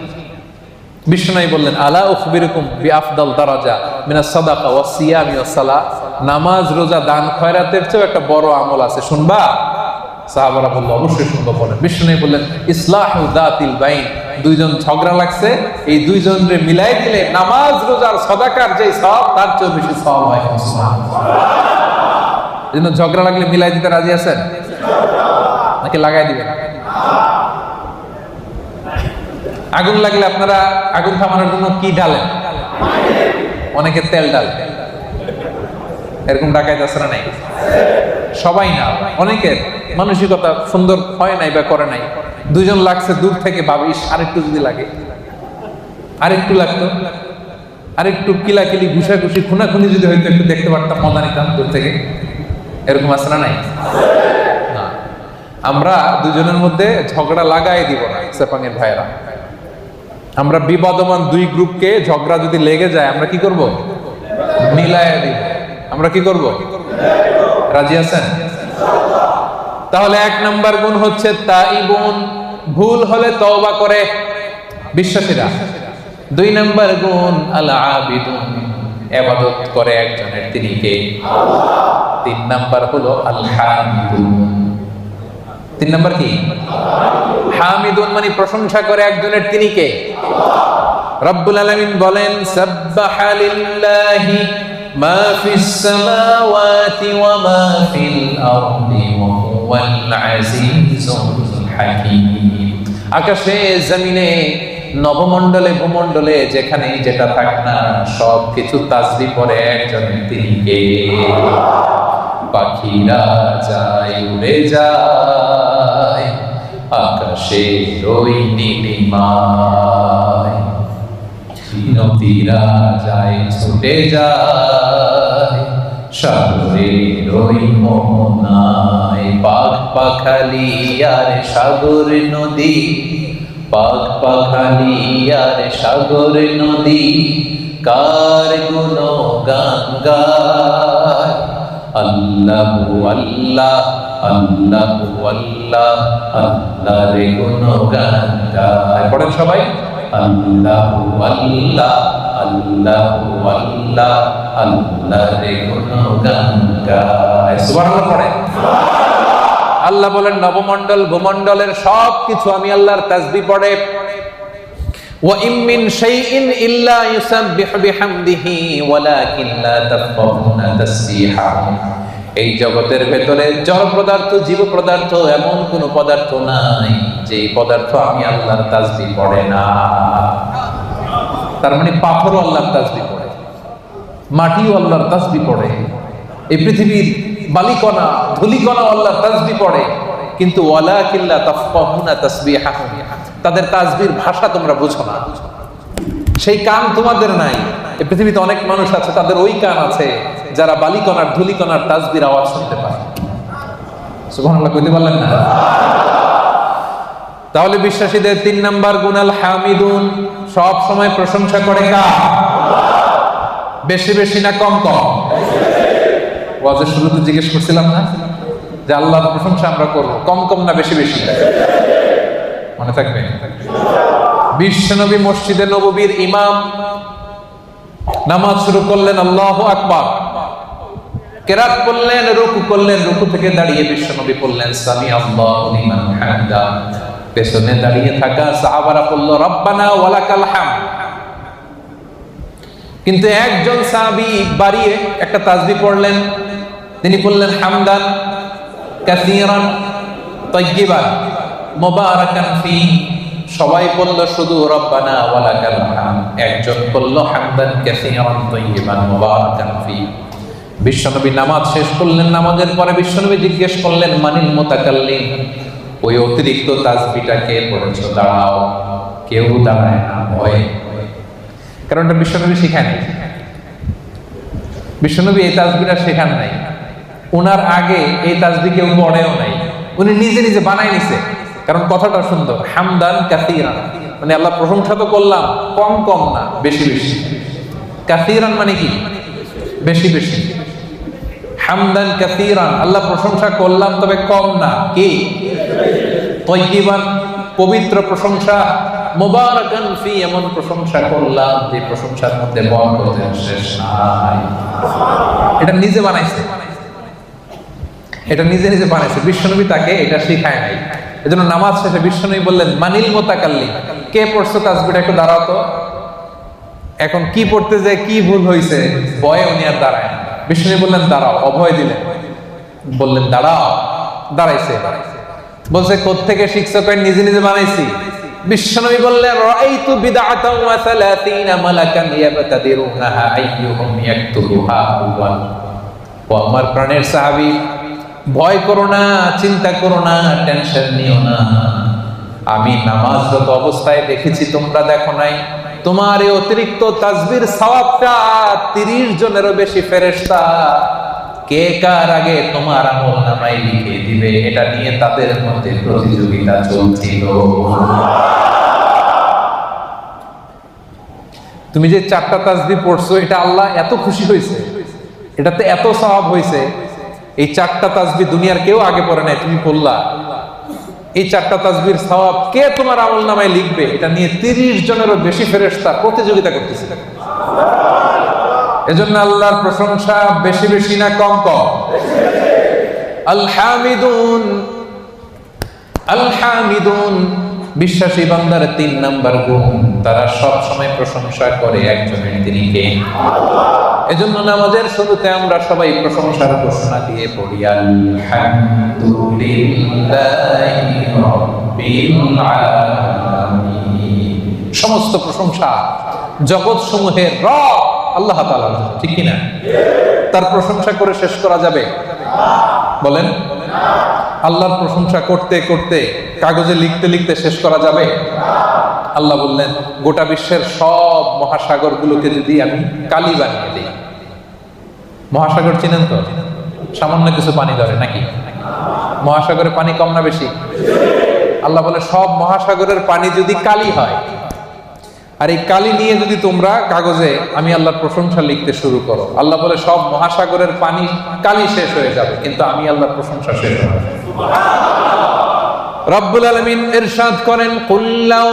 বিশ্বনবী বললেন, আলা উখবিরুকুম বিআফদাল দারাজা মিনাস সাদাকা ওয়াস সিয়ামি ওয়াস সালাহ। নামাজ, রোজা, দান, খয়রাতের চেয়ে একটা বড় আমল আছে, শুনবা? সাহাবারা বলল, অবশ্যই শুনবো। বলেন। বিশ্বনবী বললেন, ইসলাহু যাতিল বাইন। 2 জন ঝগড়া লাগছে, এই 2 জনরে মিলাই দিলে নামাজ, রোজার, সাদাকার যে সওয়াব তার চেয়ে বেশি সওয়াব হয়। সুবহানাল্লাহ। এজন্য ঝগড়া লাগলে মিলাই দিতে রাজি আছেন নাকি লাগাই দিবেন? আগুন লাগলে আপনারা আগুন থামানোর জন্য কি ঢালেন? অনেকে তেল ঢালে। এরকম ডাকাইত আছে না নাই? সবাই না, অনেকের মানসিকতা সুন্দর হয় নাই বা করে নাই। 2 জন লাগছে, দূর থেকে ভাবিস আরেকটু যদি লাগে, আরেকটু লাগতো, আরেকটু কিলাকিলি, ঘুষাঘুষি, খুনাখুনি যদি হয়তো একটু দেখতে পারতাম, মজা নিতাম দূর থেকে। এরকম আছে না নাই? না, আমরা 2 জনের মধ্যে ঝগড়া লাগাই দিব না। সেপাঙের ভাইরা, আমরা বিবাদমান 2 গ্রুপকে ঝগড়া যদি লেগে যায়, আমরা কি করব? মিলায়া দিব। আমরা কি করব? রাজি আছেন? তাহলে 1 নম্বর গুণ হচ্ছে তাইবুন, ভুল হলে তওবা করে বিশ্বাসীরা। 2 নম্বর গুণ আল আবিদুন, ইবাদত করে একজনের, তিনি কে? আল্লাহ। 3 নম্বর হলো আল হামিদুন। 3 নম্বর কি? হামিদুন মানে প্রশংসা করে একজনের, তিনি কে? রব্বুল আলামিন বলেন, সাব্বাহা লিল্লাহি মা ফিস সামাওয়াতি ওয়া মা ফিল আরদি ওয়া হুয়াল আজিজুল হাকীম। আকাশে, জমিনে, নবমণ্ডলে, ভূমণ্ডলে, যেখানে যেটা থাক না, সবকিছু তাসবিহ করে একজনের, তিনি কে? পাখিরা যায়, উড়ে যায় আকাশে ওই নীলিমায়, নদীরা যায়, ছুটে যায় সাগরের ওই মোহনায়। পাখ পাখালি আর সাগর নদী, পাখ পাখালি আর সাগর নদী, কার গুণগান গায়। আল্লাহু আল্লাহ, আল্লাহু আল্লাহ, আল্লাহর গুণগান গায়। পড়েন সবাই, আল্লাহু আল্লাহ, আল্লাহু আল্লাহ, আল্লাহর গুণগান গায়। সুবহানাল্লাহ পড়েন। আল্লাহ বলেন, নবমণ্ডল, ভূমণ্ডলের সব কিছু আমি আল্লাহর তাসবিহ পড়ে। ওয়া ইম মিন শাইইন ইল্লা ইউসাব্বিহু বিহামদিহি ওয়ালাকিন লা তাফকাহুনা তাসবিহাহুম। এই জগতের ভেতরে জড় পদার্থ, জীব পদার্থ, এমন কোন পদার্থ নাই যে পদার্থ আমি আল্লাহর তাসবিহ পড়ে না। তার মানে পাথরও আল্লাহর তাসবিহ পড়ে, মাটিও আল্লাহর তাসবিহ পড়ে, এই পৃথিবীর বালিকণা ধুলিকণা আল্লাহর তাসবিহ পড়ে, কিন্তু ওয়ালাকিল্লা তাফকাহুনা তাসবিহাহুম, তাদের তাসবিহর ভাষা তোমরা বুঝো না। সেই কান তোমাদের নাই। এই পৃথিবীতে অনেক মানুষ আছে, তাদের ওই কান আছে যারা বালিকণার ধুলিকণার তাসবিহর আওয়াজ শুনতে পায়। সুবহানাল্লাহ কইতে পারলেন না? তাহলে বিশ্বাসীদের 3 নাম্বার গুণ আল হামিদুন, সব সময় প্রশংসা করে কার? বেশি বেশি না কম কম? ওয়াজের শুরুতে জিজ্ঞেস করছিলাম না যে আল্লাহর প্রশংসা আমরা করব, কম কম না বেশি বেশি? মনে থাকবে? বিশ্বনবী মসজিদে নববীর ইমাম, নামাজ শুরু করলেন, আল্লাহু আকবার, কেরাত করলেন, রুকু করলেন, রুকু থেকে দাঁড়িয়ে বিশ্বনবী বললেন সামি আল্লাহু লিমান হামদা। পেছনে দাঁড়িয়ে থাকা সাহাবারা বলল রব্বানা ওয়ালাকাল হামদ। কিন্তু একজন সাহাবী বাড়িয়ে একটা তাসবিহ পড়লেন, তিনি বললেন হামদান কাসীরান তাইয়্যিবান মুবারাকান ফি। সবাই বলল শুধু রব্বানা ওয়ালাকাল হামদ, একজন বলল হামদান কাসীরান তাইয়্যিবান মুবারাকান ফি। বিশ্বনবী নামাজ শেষ করলেন, নামাজের পরে বিশ্বনবী জিজ্ঞেস করলেন মানিল মুতাকাল্লিম, ওই অতিরিক্ত তাসবিহটা কে পড়েছো? দাঁড়াও। কেউ দাঁড়ায় না, ভয়। কারণ এটা বিশ্বনবী শিখায় নাই, বিশ্বনবী এই তাসবিহটা শেখান নাই, ওনার আগে এই তাসবিহ কেউ পড়েও নাই, উনি নিজে নিজে বানাই নিছে। কারণ কথাটা সুন্দর, হামদান কাসীরান মানে আল্লাহ প্রশংসা তো করলাম, কম কম না বেশি বেশি। কাসীরান মানে কি? বেশি বেশি। হামদান কাসীরান, আল্লাহ প্রশংসা করলাম তবে কম না, কি? তাইয়্যিবান, পবিত্র প্রশংসা। মুবারাকান ফি, এমন প্রশংসা করলাম যে প্রশংসার মধ্যে বরকতের শেষ নাই। এটা নিজে বানাইছে, এটা নিজে নিজে বানাইছে, বিশ্বনবী তাকে এটা শিখায় নাই। এজন্য নামাজ শেষে বিশ্বনবী বললেন মানিল মুতাকাল্লিম, কে পড়ছো তাসবিহটা? একটু দাঁড়াও তো। এখন কি পড়তে যায় কি ভুল হয়েছে, ভয়ে উনি আর দাঁড়ায় না। বিশ্বনবী বললেন দাঁড়াও, অভয় দিলেন, বললেন দাঁড়াও, দাঁড়াইছে। বলছে কোত্থেকে শিখছো? কয় নিজে নিজে বানাইছি। বিশ্বনবী বললেন রাআইতু বিদআতান ওয়া 30 মালাকান ইয়াবতাদিরুনাহা আইয়ুহুম ইয়াকতুবুহা আউয়াল। ও আমার প্রাণের সাহাবী, ভয় করো না, চিন্তা করো না, টেনশন নিও না। আমি নামাজরত অবস্থায় দেখেছি, তোমরা দেখো নাই। তোমার এই অতিরিক্ত তাসবিহর সওয়াবটা 30 জনেরও বেশি ফেরেশতা কে কার আগে তোমার আমলনামায় লিখে দিবে, এটা নিয়ে তাদের মধ্যে প্রতিযোগিতা চলছিল। তুমি যে 4টা তাসবিহ পড়ছো, এটা আল্লাহ এত খুশি হয়েছে, এটাতে এত সওয়াব হয়েছে। এই 4টা তাসবিহ দুনিয়ার কেউ আগে পড়ে নাই, তুমি পড়লা। এই 4টা তাসবিহর সওয়াব কে তোমার আমলনামায় লিখবে, এটা নিয়ে 30 জনেরও বেশি ফেরেশতা প্রতিযোগিতা করতেছে। এজন্য আল্লাহর প্রশংসা বেশি বেশি না কম কম? আল হামিদুন, আল হামিদুন, বিশ্বাসী বান্দার 3 নাম্বার গুণ, তারা সব সময় প্রশংসা করে একজনের, তিনি কে? এজন্য নামাজের শুরুতে আমরা সবাই প্রশংসার ঘোষণা দিয়ে পড়ি আলহামদুলিল্লাহি রাব্বিল আলামিন। সমস্ত প্রশংসা জগৎ সমূহের রব আল্লাহ তাআলার জন্য, ঠিক কি না? তার প্রশংসা করে শেষ করা যাবে? বলেন। আল্লাহর প্রশংসা করতে করতে কাগজে লিখতে লিখতে শেষ করা যাবে? আল্লাহ বললেন গোটা বিশ্বের সব মহাসাগরগুলোকে যদি আমি কালি বানিয়ে দিই। মহাসাগর চিনেন তো? সামান্য কিছু পানি ধরে নাকি? মহাসাগরে পানি কম না বেশি? আল্লাহ বলে সব মহাসাগরের পানি যদি কালি হয়, আর এই কালি নিয়ে যদি তোমরা কাগজে আমি আল্লাহর প্রশংসা লিখতে শুরু করো, আল্লাহ বলে সব মহাসাগরের পানি কালি শেষ হয়ে যাবে, কিন্তু আমি আল্লাহর প্রশংসা শেষ হবে। রব্বুল আলামিন ইরশাদ করেন কুল্লাউ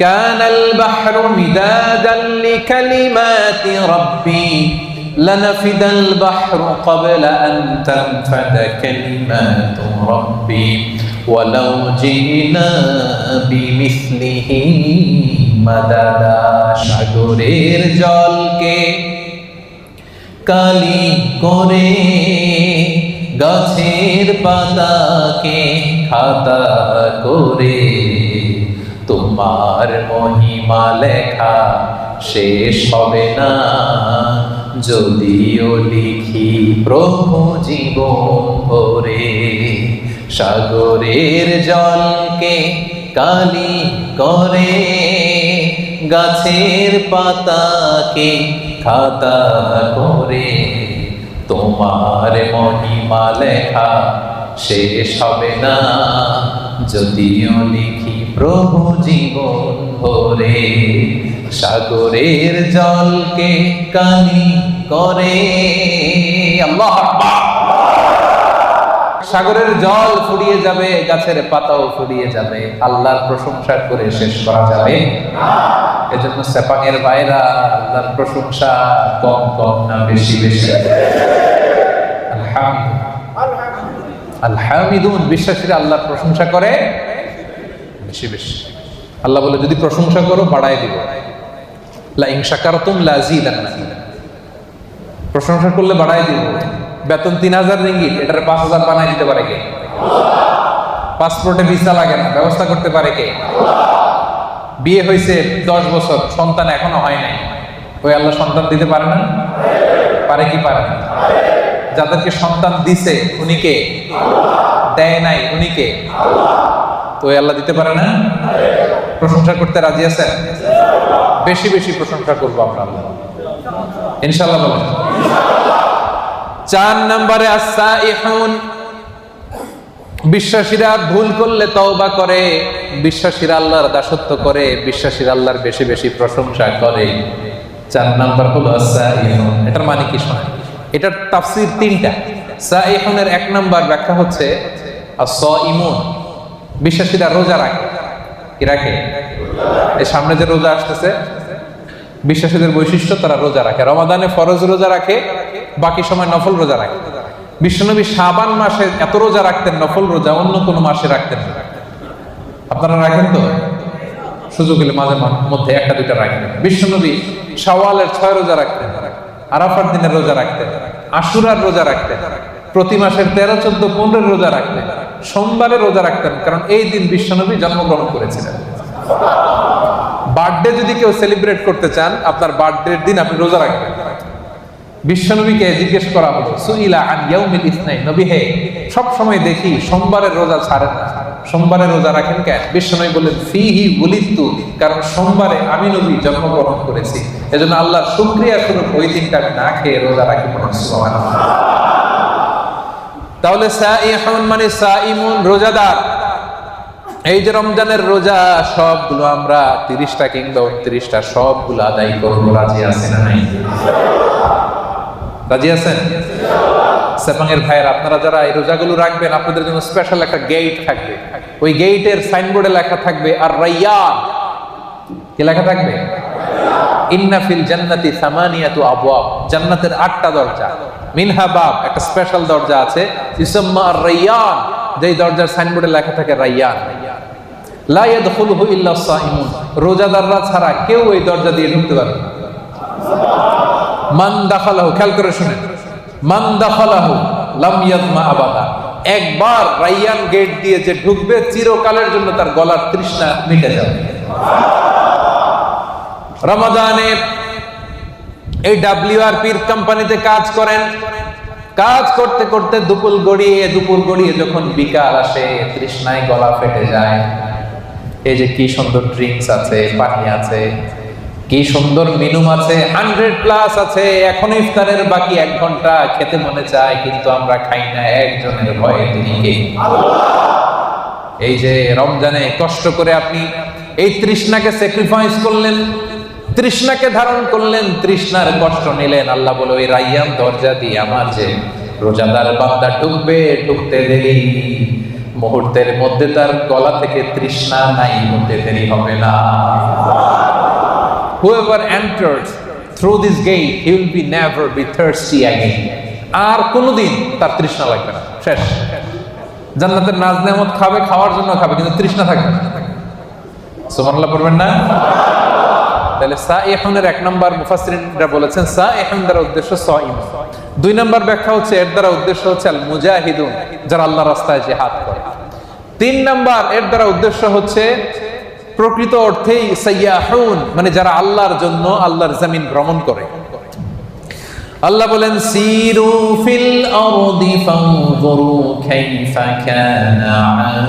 কানাল বাহরু মিদাদান লিকালিমাতি রাব্বি লানাফিদাল বাহরু ক্বাবলা আন তানফাদা কালিমাতু রাব্বি ওয়ালাউ জিনা বিমিসলিহি মাদাদা। সাগরের জলকে কালি করে, গাছের পাতাকে খাতা করে, তোমার মহিমা লেখা শেষ হবে না, যদিও লিখি প্রভু জীবন ভরে, সাগরের জলকে কালি করে, গাছের পাতাকে খাতা করে, তোমার মহিমা লেখা শেষ হবে না, যদিও লিখি প্রভু জীবন ভরে, সাগরের জলকে কালি করে। আল্লাহু আকবার। সাগরের জল ফুরিয়ে যাবে, গাছের পাতাও ফুরিয়ে যাবে, আল্লাহর প্রশংসা করে শেষ করা যাবে না। এজন্য সেপাঙের ভাইরা আল্লাহর প্রশংসা কম কম না বেশি বেশি? আলহামিদুন, বিশ্বাসীরা আল্লাহর প্রশংসা করে বেশি বেশি। আল্লাহ বলে যদি প্রশংসা করো বাড়ায় দিব, লা ইন শাকারতুম লাযীদান্নাকুম, প্রশংসা করলে বাড়ায় দিব। বেতন 3000 রিঙ্গিট, এটারে 5000 বানাই দিতে পারে কে? পাসপোর্টে ভিসা লাগে না, ব্যবস্থা করতে পারে কে? বিয়ে হয়েছে 10 বছর, সন্তান এখনো হয় নাই, ওই আল্লাহ সন্তান দিতে পারে না? পারে কি পারে না? যাদেরকে সন্তান দিছে উনি কে? দেয় নাই উনি কে? তো ওই আল্লাহ দিতে পারে না? প্রশংসা করতে রাজি আছেন? বেশি বেশি প্রশংসা করবো আমরা আল্লাহ, ইনশাআল্লাহ বলেন। 4 নম্বরে আস-সাইহুন, বিশ্বাসীরা ভুল করলে তওবা করে, বিশ্বাসীরা আল্লাহর দাসত্ব করে, বিশ্বাসীরা আল্লাহর বেশি বেশি প্রশংসা করে। 4 নম্বর হলো আস-সাইহুন। এটার মানে কি শোনেন, এটার তাফসীর 3টা। সাইহুনের 1 নম্বর ব্যাখ্যা হচ্ছে আস-সাইমুন, বিশ্বাসীরা রোজা রাখে। কি রাখে? এই সামনে যে রোজা আসতেছে, বিশ্বাসীদের বৈশিষ্ট্য তারা রোজা রাখে। রমাদানে ফরজ রোজা রাখে, বাকি সময় নফল রোজা রাখে। বিশ্বনবী শাবান মাসে এত রোজা রাখতেন, নফল রোজা অন্য কোন মাসে রাখতেন না। আপনারা রাখেন তো? সুযোগ হলে মাঝে মধ্যে 1-2টা রাখেন। বিশ্বনবী শাওয়ালের 6 রোজা রাখতেন, আরাফার দিনের রোজা রাখতেন, আশুরার রোজা রাখতেন, প্রতি মাসের 13, 14, 15 রোজা রাখতেন, সোমবারে রোজা রাখতেন, কারণ এই দিন বিশ্বনবী জন্মগ্রহণ করেছিলেন। বার্থডে যদি কেউ সেলিব্রেট করতে চান, আপনার বার্থডের দিন আপনি রোজা রাখবেন। বিশ্বনবীকে জিজ্ঞেস করা হলো, সুইলা আন ইয়াউমিল ইসনাইন, নবী হে, সব সময় দেখি সোমবারের রোজা ছাড়েন না, সোমবারে রোজা রাখেন কেন? বিশ্বনবী বললেন, ফিহি উলিদতু, কারণ সোমবারে আমি নবী জন্মগ্রহণ করেছি, এজন্য আল্লাহর শুকরিয়া স্বরূপ ওই দিনটা আমি না খেয়ে রোজা রাখি। সুবহানাল্লাহ। তাহলে সাইহুন মানে সাইমুন, রোজাদার। এই যে রমজানের রোজা, সবগুলো আমরা 30টা কিংবা 29টা সবগুলো আদায় করবো। রাজি আছেন না নাই? রাজি আছেন? সেপাঙের ভাইয়ের, আপনারা যারা এই রোজাগুলো রাখবেন, আপনাদের জন্য স্পেশাল একটা গেট থাকবে। ওই গেটের সাইনবোর্ডে লেখা থাকবে আর রাইয়ান। কি লেখা থাকবে? ইন্না ফিল জান্নাতি সামানিয়াতু আবওয়াব, জান্নাতের 8টা দরজা। মিনহা বাব, একটা স্পেশাল দরজা আছে, ইসমা আর রাইয়ান, যেই দরজার সাইনবোর্ডে লেখা থাকে রাইয়ান। লা ইয়াদখুলুহু ইল্লা সাইমুন, রোজাদাররা ছাড়া কেউ এই দরজা দিয়ে ঢুকতে পারবে না। মান দাখালাহু, খেয়াল করে শুনেন, মান দাখালাহু লাম ইয়াজমা আবাদা, একবার রাইয়ান গেট দিয়ে যে ঢুকবে, চিরকালের জন্য তার গলার তৃষ্ণা মিটে যাবে। রমাদানে এই WRPর কোম্পানিতে কাজ করেন, কাজ করতে করতে দুপুর গড়িয়ে যখন বিকাল আসে, তৃষ্ণায় গলা ফেটে যায়। এই যে কি সুন্দর ড্রিঙ্কস আছে, পানি আছে, কি সুন্দর মেনু আছে, 100+ আছে, এখন ইফতারের বাকি 1 ঘন্টা, খেতে মনে চায় কিন্তু আমরা খাই না, একজনের ভয়ে, তিনি কে? এই যে রমজানে কষ্ট করে আপনি এই তৃষ্ণাকে স্যাক্রিফাইস করলেন, তৃষ্ণাকে ধারণ করলেন, তৃষ্ণার কষ্ট নিলেন। আল্লাহ বলে, ওই রাইয়ান দরজা দিয়ে আমার যে রোজাদার বান্দা ঢুকবে, ঢুকতে দেরি, মুহূর্তের মধ্যে তার গলা থেকে তৃষ্ণা নাই হতে দেরি হবে না। Whoever enters through this gate, he will be never be thirsty again. আর কোনোদিন তার তৃষ্ণা লাগবে না, শেষ। জান্নাতের নাজ নেয়ামত খাবে, খাওয়ার জন্য খাবে, কিন্তু তৃষ্ণা থাকবে না। সুবহানাল্লাহ পড়বেন না? তাহলে সাইহুনের 1 নম্বর মুফাসসিরিনরা বলেছেন সাইহুন দ্বারা উদ্দেশ্য সাইম। 2 নম্বর ব্যাখ্যা হচ্ছে এর দ্বারা উদ্দেশ্য হচ্ছে আল মুজাহিদুন, যারা আল্লাহর রাস্তায় জিহাদ করে। 3 নম্বর এর দ্বারা উদ্দেশ্য হচ্ছে প্রকৃত অর্থেই সাইয়াহুন, মানে যারা আল্লাহর জন্য আল্লাহর জমিন ভ্রমণ করে। আল্লাহ বলেন সিরু ফিল আরদি ফানজুরু কাইফা কানা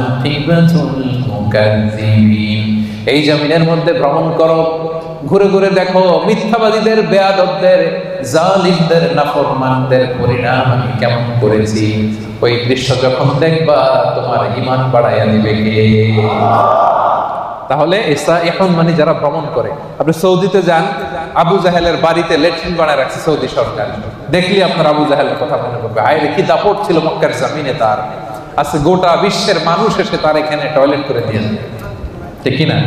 আকিবাতুল মুকাজ্জিবিন। এই জমিনের মধ্যে ভ্রমণ করো, ঘুরে ঘুরে দেখো মিথ্যাবাদীদের, বেয়াদবদের, জালিমদের, নাফরমানদের পরিণাম আমি কেমন করেছি। ওই দৃশ্য যখন দেখবা তোমার ঈমান বাড়াইয়া দিবে কে? তাহলে এখন মানে যারা ভ্রমণ করে, আপনি সৌদিতে যান, আবু জাহেলের বাড়িতে ল্যাট্রিন বানায় রাখছে সৌদি সরকার, দেখলি আপনার আবু জাহেলের কথা মনে করবে, আরে কি দাপট ছিল মক্কার জমিনে তার। আজকে গোটা বিশ্বের মানুষ এসে তার এখানে টয়লেট করে দিয়ে যায়, ঠিক কিনা?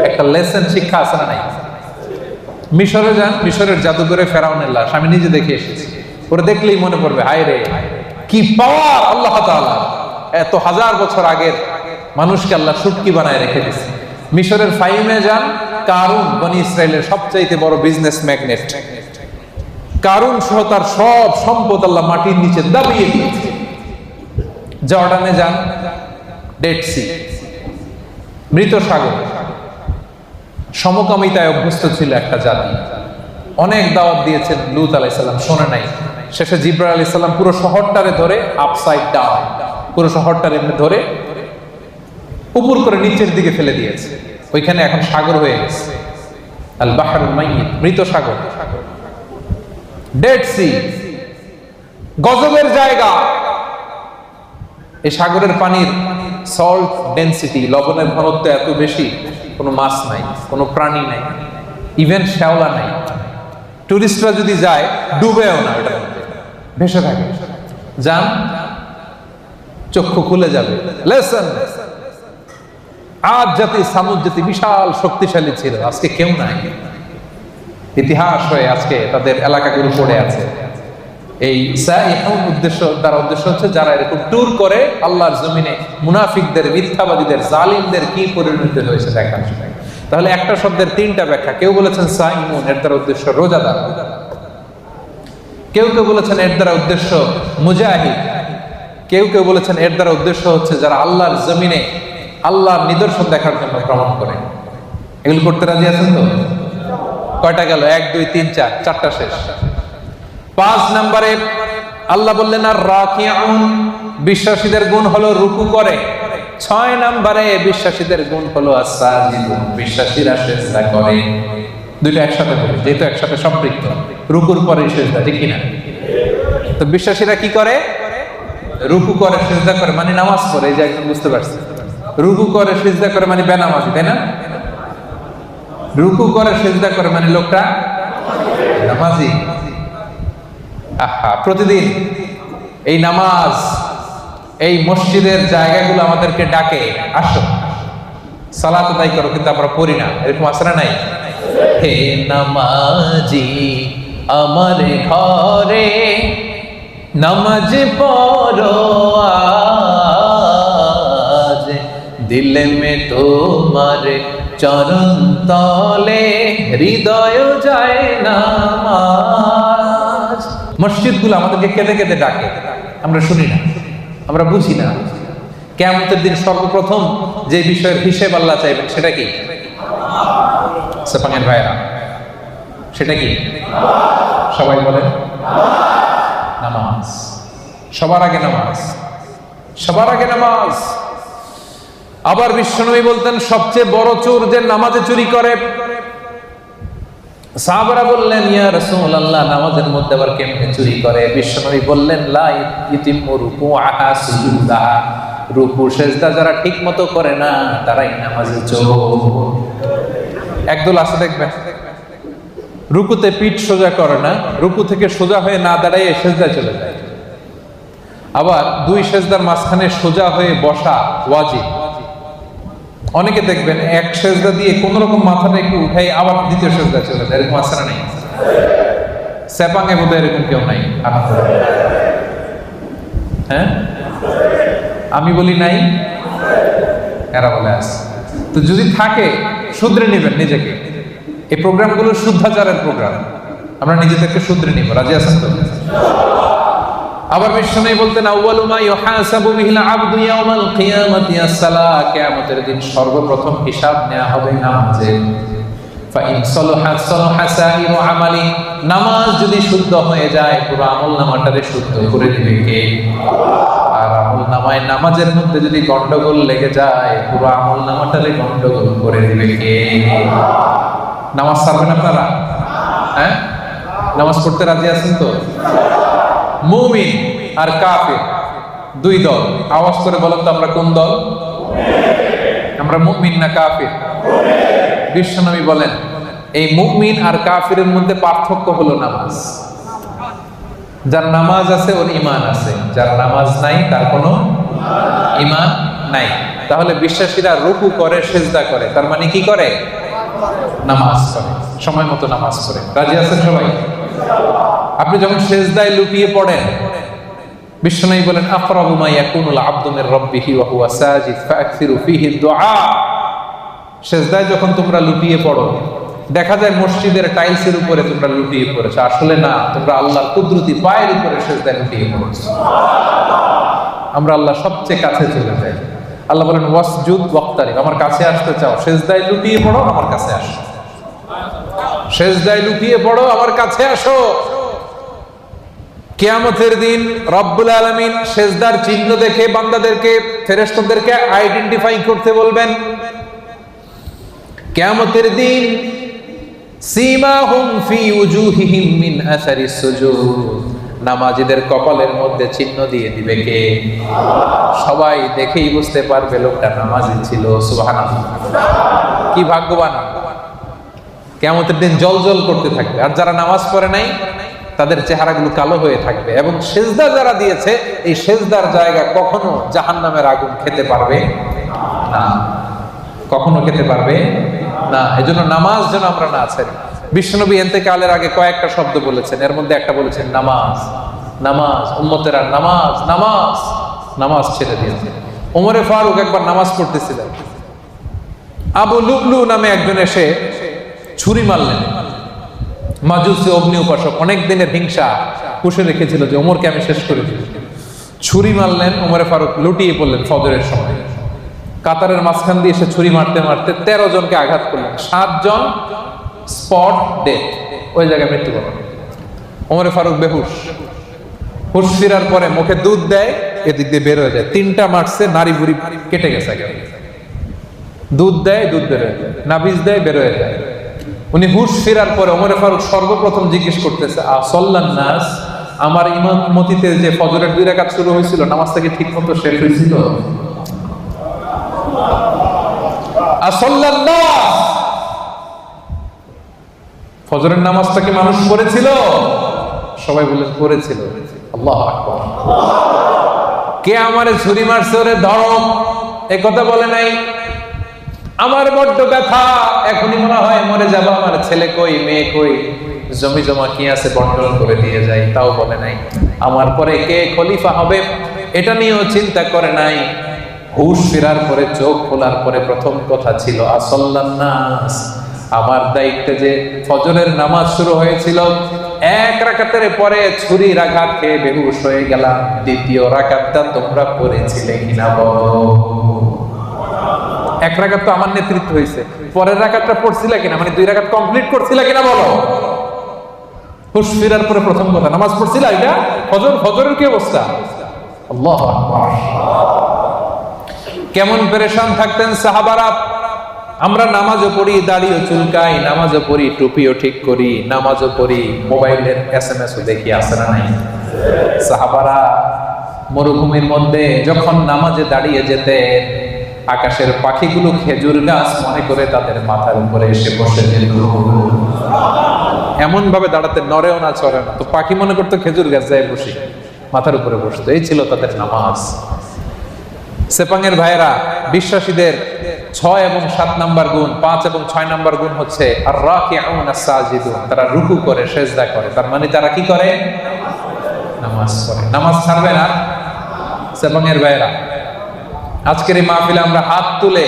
একটা লেসন শিক্ষা আছে না নাই? মিশরে যান, মিশরের জাদুঘরে ফেরাউনের লাশ আমি নিজে দেখে এসেছি। ওরা দেখলেই মনে পড়বে হায় রে কি পাওয়ার আল্লাহ তাআলা, এত হাজার বছর আগের মানুষকে আল্লাহ শুটকি বানায় রেখে দিয়েছে। মিশরের ফাইমে যান, কারুন বনি ইসরায়েলের সবচাইতে বড় বিজনেস ম্যাগনেট, কারুন সহ তার সব সম্পদ আল্লাহ মাটির নিচে দাবিয়ে দিয়েছে। জর্ডানে যান, ডেড সি, মৃত সাগর, সমকামিতায় অভ্যস্ত ছিল একটা জাতি। অনেক দাওয়াত দিয়েছেন লূত আলাইহিস সালাম, শোনে নাই। শেষে জিবরাইল আলাইহিস সালাম পুরো শহরটারে ধরে আপসাইড ডাউন, পুরো শহরটারে ধরে উপর করে নিচের দিকে ফেলে দিয়েছে। ওইখানে এখন সাগর হয়ে গেছে, আল বাহরুল মাইয়িত, মৃত সাগর, ডেড সি, গজবের জায়গা। এই সাগরের পানির সল্ট ডেনসিটি, লবণের ঘনত্ব এত বেশি, কোনো মাছ নাই, কোনো প্রাণী নাই, ইভেন শ্যাওলা নাই। টুরিস্টরা যদি যায় ডুবেও না, এটা ভেসে থাকে। যান, চক্ষু খুলে যাবে। লেসন, আজ জাতি সামুদ জাতি বিশাল শক্তিশালী ছিল, আজকে কেউ নাই। ইতিহাস হয়ে আজকে তাদের এলাকাগুলো পড়ে আছে। এই উদ্দেশ্য, তার উদ্দেশ্য হচ্ছে যারা এরকম ট্যুর করে আল্লাহর জমিনে মুনাফিকদের, মিথ্যাবাদীদের, জালিমদের কি পরিণতি হয়েছে দেখার। তাহলে একটা শব্দের তিনটা ব্যাখ্যা। কেউ বলেছেন সাইমুন, এর দ্বারা উদ্দেশ্য রোজাদার। কেউ কেউ বলেছেন এর দ্বারা উদ্দেশ্য মুজাহিদ। কেউ কেউ বলেছেন এর দ্বারা উদ্দেশ্য হচ্ছে যারা আল্লাহর জমিনে আল্লাহর নিদর্শন দেখার জন্য ভ্রমণ করে। এগুলো করতে রাজি আছেন তো? কয়টা গেল? 1 2 3 4, চারটা শেষ। 5 নম্বরে আল্লাহ বললেন আর রাকিউন, বিশ্বাসীদের গুণ হলো রুকু করে। 6 নম্বরে বিশ্বাসীদের গুণ হলো আস-সাজিদুন, বিশ্বাসীরা সিজদা করে। দুইটা একসাথে বলি যেহেতু একসাথে সম্পৃক্ত। রুকুর পরে সিজদা, ঠিক কিনা? তো বিশ্বাসীরা কি করে? রুকু করে, সিজদা করে, মানে নামাজ পড়ে। এই যে একদম বুঝতে পারছে, রুকু করে সিজদা করে মানে বেনামাজি, তাই না? রুকু করে সিজদা করে মানে লোকটা নামাজি। আহা, প্রতিদিন এই নামাজ, এই মসজিদের জায়গাগুলো আমাদেরকে ডাকে, আসো সালাত আদায় করো, কিন্তু আমরা পড়ি না। এরকম আছে না নাই? হে নামাজি আমার ঘরে নামাজ পড়ো আজ, দিলে মে তোমার চরণ তলে হৃদয় যায় নামাজ। মসজিদগুলো আমাদেরকে কেঁদে কেঁদে ডাকে, আমরা শুনি না, আমরা বুঝি না। কিয়ামতের দিন সর্বপ্রথম যে বিষয়ের হিসেব আল্লাহ চাইবেন সেটা কি? সেপাঙের ভাইরা, সেটা কি? সবাই বলেন নামাজ। সবার আগে নামাজ, সবার আগে নামাজ। আবার বিশ্বনবী বলতেন সবচেয়ে বড় চোর যে নামাজে চুরি করে। সাহাবারা বললেন ইয়া রাসূলুল্লাহ, নামাজের মধ্যে আবার কেমনে চুরি করে? বিশ্বনবী বললেন লা ইতিমু রুকুআহা সুজুদাহা, রুকু সিজদা যারা ঠিকমতো করে না তারাই নামাজে চোর। একদল আছে দেখবেন রুকুতে পিঠ সোজা করে না, রুকু থেকে সোজা হয়ে না দাঁড়ায় সিজদায় চলে যায়। আবার 2 সিজদার মাঝখানে সোজা হয়ে বসা ওয়াজিব। অনেকে দেখবেন এক সিজদা দিয়ে কোন রকম মাথাটা একটু উঠাই আবার দ্বিতীয় সিজদায় চলে যায়। এরকম আছে না নাই? সেপাঙে বোধহয় এরকম কেউ নাই। হ্যাঁ, আমি বলি নাই, এরা বলে আছে। তো যদি থাকে শুধরে নেবেন নিজেকে। এই প্রোগ্রামগুলো শুদ্ধাচারের প্রোগ্রাম, আমরা নিজেদেরকে শুধরে নিব। রাজি আছেন তো? আবার বিশ্বনবী বলতেন আউয়ালু মা ইউহাসাবু বিহিল আবদু ইয়াউমাল কিয়ামাতি আস-সালাহ, কিয়ামতের দিন সর্বপ্রথম হিসাব নেওয়া হবে নামাজে। ফাইন সালাহাত সালাহা সাইরু আমালি, নামাজ যদি শুদ্ধ হয়ে যায় পুরো আমল নামাটারে শুদ্ধ করে দিবে কে? আর আমল নামায় নামাজের মধ্যে যদি গন্ডগোল লেগে যায় পুরো আমল নামাটারে গন্ডগোল করে দিবে কে? নামাজ ছাড়বেন আপনারা? হ্যাঁ, নামাজ পড়তে রাজি আছেন তো? মুমিন আর কাফির দুই দল, আওয়াজ করে বলেন তো আমরা কোন দল? আমরা মুমিন না কাফির? বিশ্বনবী বলেন এই মুমিন আর কাফিরের মধ্যে পার্থক্য হলো নামাজ। যার নামাজ আছে ওর ঈমান আছে, যার নামাজ নাই তার কোনো ঈমান নাই। তাহলে বিশ্বাসীরা রুকু করে, সিজদা করে, তার মানে কি করে? নামাজ করে, সময় মতো নামাজ করে। রাজি আছেন সবাই? আপনি যখন সিজদায় লুটিয়ে পড়েন, বিশ্বনবী বলেন আকরাবু মা ইয়াকুনুল আবদু মির রাব্বিহি ওয়া হুয়া সাজিদ ফাআকসিরু ফীহি দুআ। সিজদায় যখন তোমরা লুটিয়ে পড়ো, দেখা যায় মসজিদের টাইলসের উপরে তোমরা লুটিয়ে পড়েছো, আসলে না, তোমরা আল্লাহর কুদরতি পায়ের উপরে সিজদায় লুটিয়ে পড়েছো। আমরা আল্লাহ সবচেয়ে কাছে চলে যাই। আল্লাহ বলেন ওয়াসজুদ ওয়াক্তারিব, আমার কাছে আসতে চাও, সিজদায় লুটিয়ে পড়ো, আমার কাছে আসো। সিজদায় লুটিয়ে পড়ো, আমার কাছে আসো। কিয়ামতের দিন রব্বুল আলামিন সিজদার চিহ্ন দেখে বান্দাদেরকে, ফেরেশতাদেরকে আইডেন্টিফাই করতে বলবেন। কিয়ামতের দিন সীমাহুম ফি উজুহিহিম মিন আসারিস সুজুদ, নামাজীদের কপালের মধ্যে চিহ্ন দিয়ে দিবে কে? সবাই দেখেই বুঝতে পারবে লোকটা নামাজি ছিল। সুবহানাল্লাহ, কি ভাগ্যবান! কিয়ামতের দিন জ্বলজ্বল করতে থাকবে, আর যারা নামাজ পড়ে নাই তাদের চেহারাগুলো কালো হয়ে থাকবে। এবং সিজদা যারা দিয়েছে, এই সিজদার জায়গা কখনো জাহান্নামের আগুন খেতে পারবে না, কখনো খেতে পারবে না। এজন্য নামাজ যেন আমরা না ছাড়ি। বিশ্বনবী ইন্তেকালের আগে কয়েকটা শব্দ বলেছেন, এর মধ্যে একটা বলেছেন নামাজ। নামাজ, উম্মতেরা নামাজ, নামাজ, নামাজ ছেড়ে দিয়েছে। ওমরে ফারুক একবার নামাজ পড়তেছিলেন, আবু লুবলু নামে একজন এসে ছুরি মারলেন। মাজুসি অগ্নি উপাসক, অনেক দিনের হিংসা পুষে রেখেছিল যে ওমরকে আমি শেষ করে দিব। ছুরি মারলেন, ওমরে ফারুক লুটিয়ে পড়লেন ফজরের সময়। কাতারের মাঝখান দিয়ে এসে ছুরি মারতে মারতে 13 জনকে আঘাত করলেন, 7 জন স্পট ডেথ, ওই জায়গায় মৃত্যুবরণ। ওমরে ফারুক বেহুশ, হুশ ফিরার পরে মুখে দুধ দেয়, এদিক দিয়ে বের হয়ে যায়। 3টা মারছে, নারী বুড়ি কেটে গেছে। দুধ দেয়, দুধ বের হয়ে যায়, নাবিজ দেয়, বের হয়ে যায়। উনি হুশ ফেরার পরে ওমরে ফারুক সর্বপ্রথম জিজ্ঞেস করতেছে আসল্লান নাস, আমার ইমামতিতে যে ফজরের 2 রাকাত শুরু হয়েছিল, নামাজটা কি ঠিক মতো শেষ হয়েছিল? আসল্লান নাস, ফজরের নামাজটা কি মানুষ পড়েছিল? সবাই বলেন পড়েছিল। আল্লাহু আকবার। কে আমারে ছুরি মারছে, ওরে ধরো, এ কথা বলে নাই। আমার বড্ড ব্যথা, এখনই মনে হয় মরে যাব, আমার ছেলে কই, মেয়ে কই, জমি জমা কি আছে বন্টন করে দিয়ে যাই, তাও বলে নাই। আমার পরে কে খলিফা হবে এটা নিয়েও চিন্তা করে নাই। হুশ ফেরার পরে, চোখ খোলার পরে প্রথম কথা ছিল আসল্লান নাস, আমার দায়িত্বে যে ফজরের নামাজ শুরু হয়েছিল, 1 রাকাতের পরে ছুরির আঘাত খেয়ে বেহুশ হয়ে গেলাম। 2য় রাকাতটা তোমরা পড়েছিলে কিনা বলো? 1 রাকাত তো আমার নেতৃত্ব হয়েছে, পরের রাকাতটা পড়ছিলা কিনা, মানে 2 রাকাত কমপ্লিট করছিলা কিনা বলো? হুশ ফেরার পরে প্রথম কথা, নামাজ পড়ছিলা? এটা ফজর, ফজরের কি অবস্থা? আল্লাহু আকবার। কেমন পেরেশান থাকতেন সাহাবারা। আমরা নামাজও পড়ি, দাড়িও চুলকাই, নামাজও পড়ি, টুপিও ঠিক করি, নামাজও পড়ি, মোবাইলের SMS ও দেখি, আছে না নাই? সাহাবারা মরুভূমির মধ্যে যখন নামাজে দাঁড়িয়ে যেতেন, আকাশের পাখিগুলো খেজুর গাছ মনে করে তাদের মাথার উপরে এসে বসে যেত। এমন ভাবে দাঁড়াতে, নড়েও না চড়ে না, তো পাখি মনে করতো খেজুর গাছ যায় বসে, মাথার উপরে বসতো। এই ছিল তাদের নামাজ। সেপাঙের ভাইয়েরা, বিশ্বাসীদের 6 এবং 7 নাম্বার গুণ, 5 এবং 6 নাম্বার গুণ হচ্ছে আর রাকিউন আস-সাজিদুন, তারা রুকু করে, সিজদা করে। তার মানে তারা কি করে? নামাজ পড়ে। নামাজ ছাড়বে না সেপাঙের ভাইয়েরা। আজকের এই মাহফিলে আমরা হাত তুলে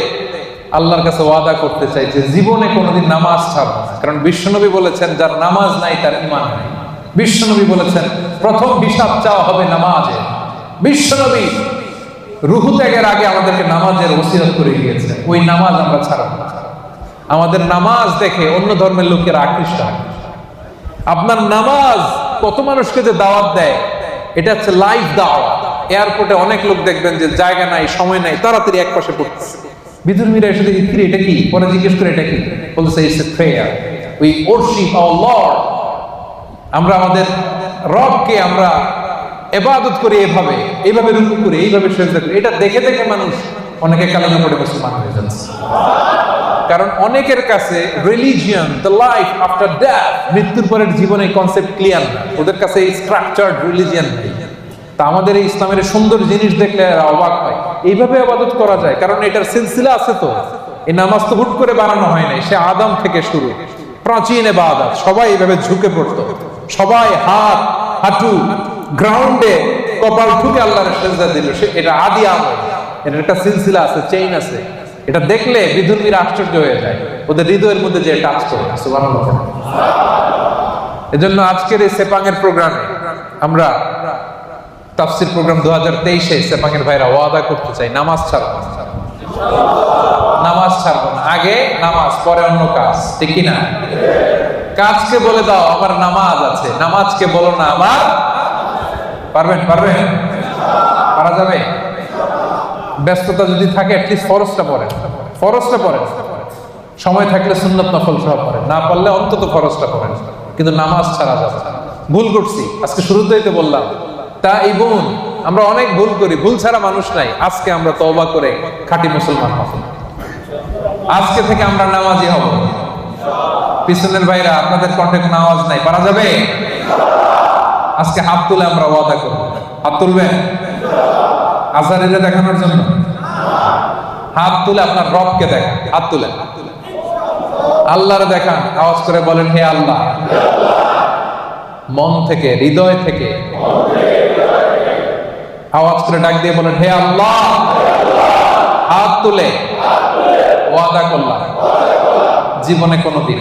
আল্লাহর কাছে ওয়াদা করতে চাই যে জীবনে কোনোদিন নামাজ ছাড়বো না। কারণ বিশ্বনবী বলেছেন যার নামাজ নাই তার ঈমান নাই। বিশ্বনবী বলেছেন প্রথম হিসাব চাওয়া হবে নামাজে। বিশ্বনবী রুহু ত্যাগের আগে আমাদেরকে নামাজের ওসিয়ত করে গিয়েছেন, ওই নামাজ আমরা ছাড়বো না। আমাদের নামাজ দেখে অন্য ধর্মের লোকেরা আকৃষ্ট হয়। আপনার নামাজ কত মানুষকে যে দাওয়াত দেয়, এটা হচ্ছে লাইভ দাওয়াত। এয়ারপোর্টে অনেক লোক দেখবেন যে জায়গা নাই, সময় নাই, তাড়াতাড়ি এক পাশে পড়তেছে। বিধর্মীরা এসে দেখি এটা কি, পরে জিজ্ঞেস করে এটা কি, বলতেছে it's a prayer, we worship our lord. আমরা আমাদের রবকে আমরা ইবাদত করি, এইভাবে রুকু করি, এইভাবে সিজদা করি। এটা দেখে দেখে মানুষ অনেকে কালেমা পড়ে মুসলমান হয়ে যাচ্ছে। কারণ অনেকের কাছে religion, the life after death, মৃত্যুর পরের জীবনের কনসেপ্ট ক্লিয়ার না, ওদের কাছে এই স্ট্রাকচার্ড রিলিজিয়ন নেই। তা আমাদের এই ইসলামের সুন্দর জিনিস দেখলে এরা অবাক হয়, এইভাবে ইবাদত করা যায়। কারণ এটার সিলসিলা আছে। তো এই নামাজ তো হুট করে বানানো হয় নাই, সে আদম থেকে শুরু, প্রাচীন ইবাদত। সবাই এইভাবে ঝুঁকে পড়তো, সবাই হাত হাঁটু গ্রাউন্ডে কপাল ঠুকে আল্লাহর সিজদা দিল। এটা আদি আমল, এটার একটা সিলসিলা আছে, চেইন আছে। এটা দেখলে বিধর্মীরা আশ্চর্য হয়ে যায়, ওদের হৃদয়ের মধ্যে যে টাচ করে। সুবহানাল্লাহ। এজন্য আজকের এই সেপাঙের প্রোগ্রামে আমরা তাফসীর প্রোগ্রাম 2023-এ সেপাঙের ভাইরা ওয়াদা করতে চাই, নামাজ ছাড়বো না, নামাজ ছাড়বো না। আগে নামাজ, পরে অন্য কাজ, ঠিক কি না? কাজকে বলে দাও আমার নামাজ আছে, নামাজকে বলো না আমার। পারবেন? পারা যাবে? ব্যস্ততা যদি থাকে অ্যাটলিস্ট ফরজটা পড়েন, সময় থাকলে সুন্নত নফল সহ পড়েন, না পারলে অন্তত ফরজটা পড়েন, কিন্তু নামাজ ছাড়া যাবে না। ভুল করছি, আজকে শুরুতেই তো বললাম, তা এই বোন আমরা অনেক ভুল করি, ভুল ছাড়া মানুষ নাই। আজকে আমরা তওবা করে খাঁটি মুসলমান হব, আজকে থেকে আমরা নামাজি হব। পিছনের ভাইরা আপনাদের কণ্ঠে কোনো আওয়াজ নাই, পারা যাবে? আজকে হাত তুলে আমরা ওয়াদা করব। হাত তুলবেন আজারিরে দেখানোর জন্য? হাত তুলে আপনার রবকে দেখান, হাত তুলে আল্লাহরে দেখান, আওয়াজ করে বলেন হে আল্লাহ। মন থেকে, হৃদয় থেকে আওয়াজ করে ডাক দিয়ে বলেন হে আল্লাহ। হাত তুলে ওয়াদা করলাম জীবনে কোনোদিন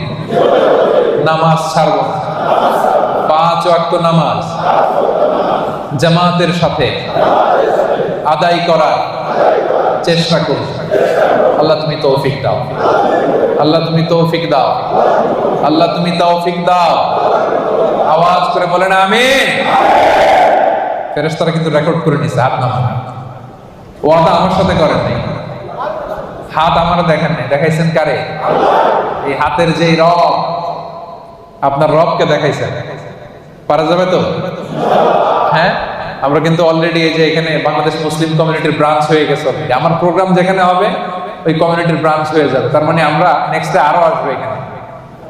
নামাজ ছাড়ব না, 5 ওয়াক্ত নামাজ জামাতের সাথে আদায় করার চেষ্টা করব। আল্লাহ তুমি তৌফিক দাও, আল্লাহ তুমি তৌফিক দাও, আল্লাহ তুমি তৌফিক দাও। আওয়াজ করে বলেন আমিন। ফেরেশতারা কিন্তু রেকর্ড করে নিছে, হাত নামান। ওয়াদা আমার সাথে করেন নাই, হাত আমার দেখেন নাই, দেখাইছেন কারে? এই হাতের যে রব, আপনার রবকে দেখাইছেন। পারা যাবে তো? হ্যাঁ, আমরা কিন্তু অলরেডি এই যে এখানে বাংলাদেশ মুসলিম কমিউনিটির ব্রাঞ্চ হয়ে গেছে। আমার প্রোগ্রাম যেখানে হবে ওই কমিউনিটির ব্রাঞ্চ হয়ে যাবে। তার মানে আমরা নেক্সটে আরো আসবো এখানে,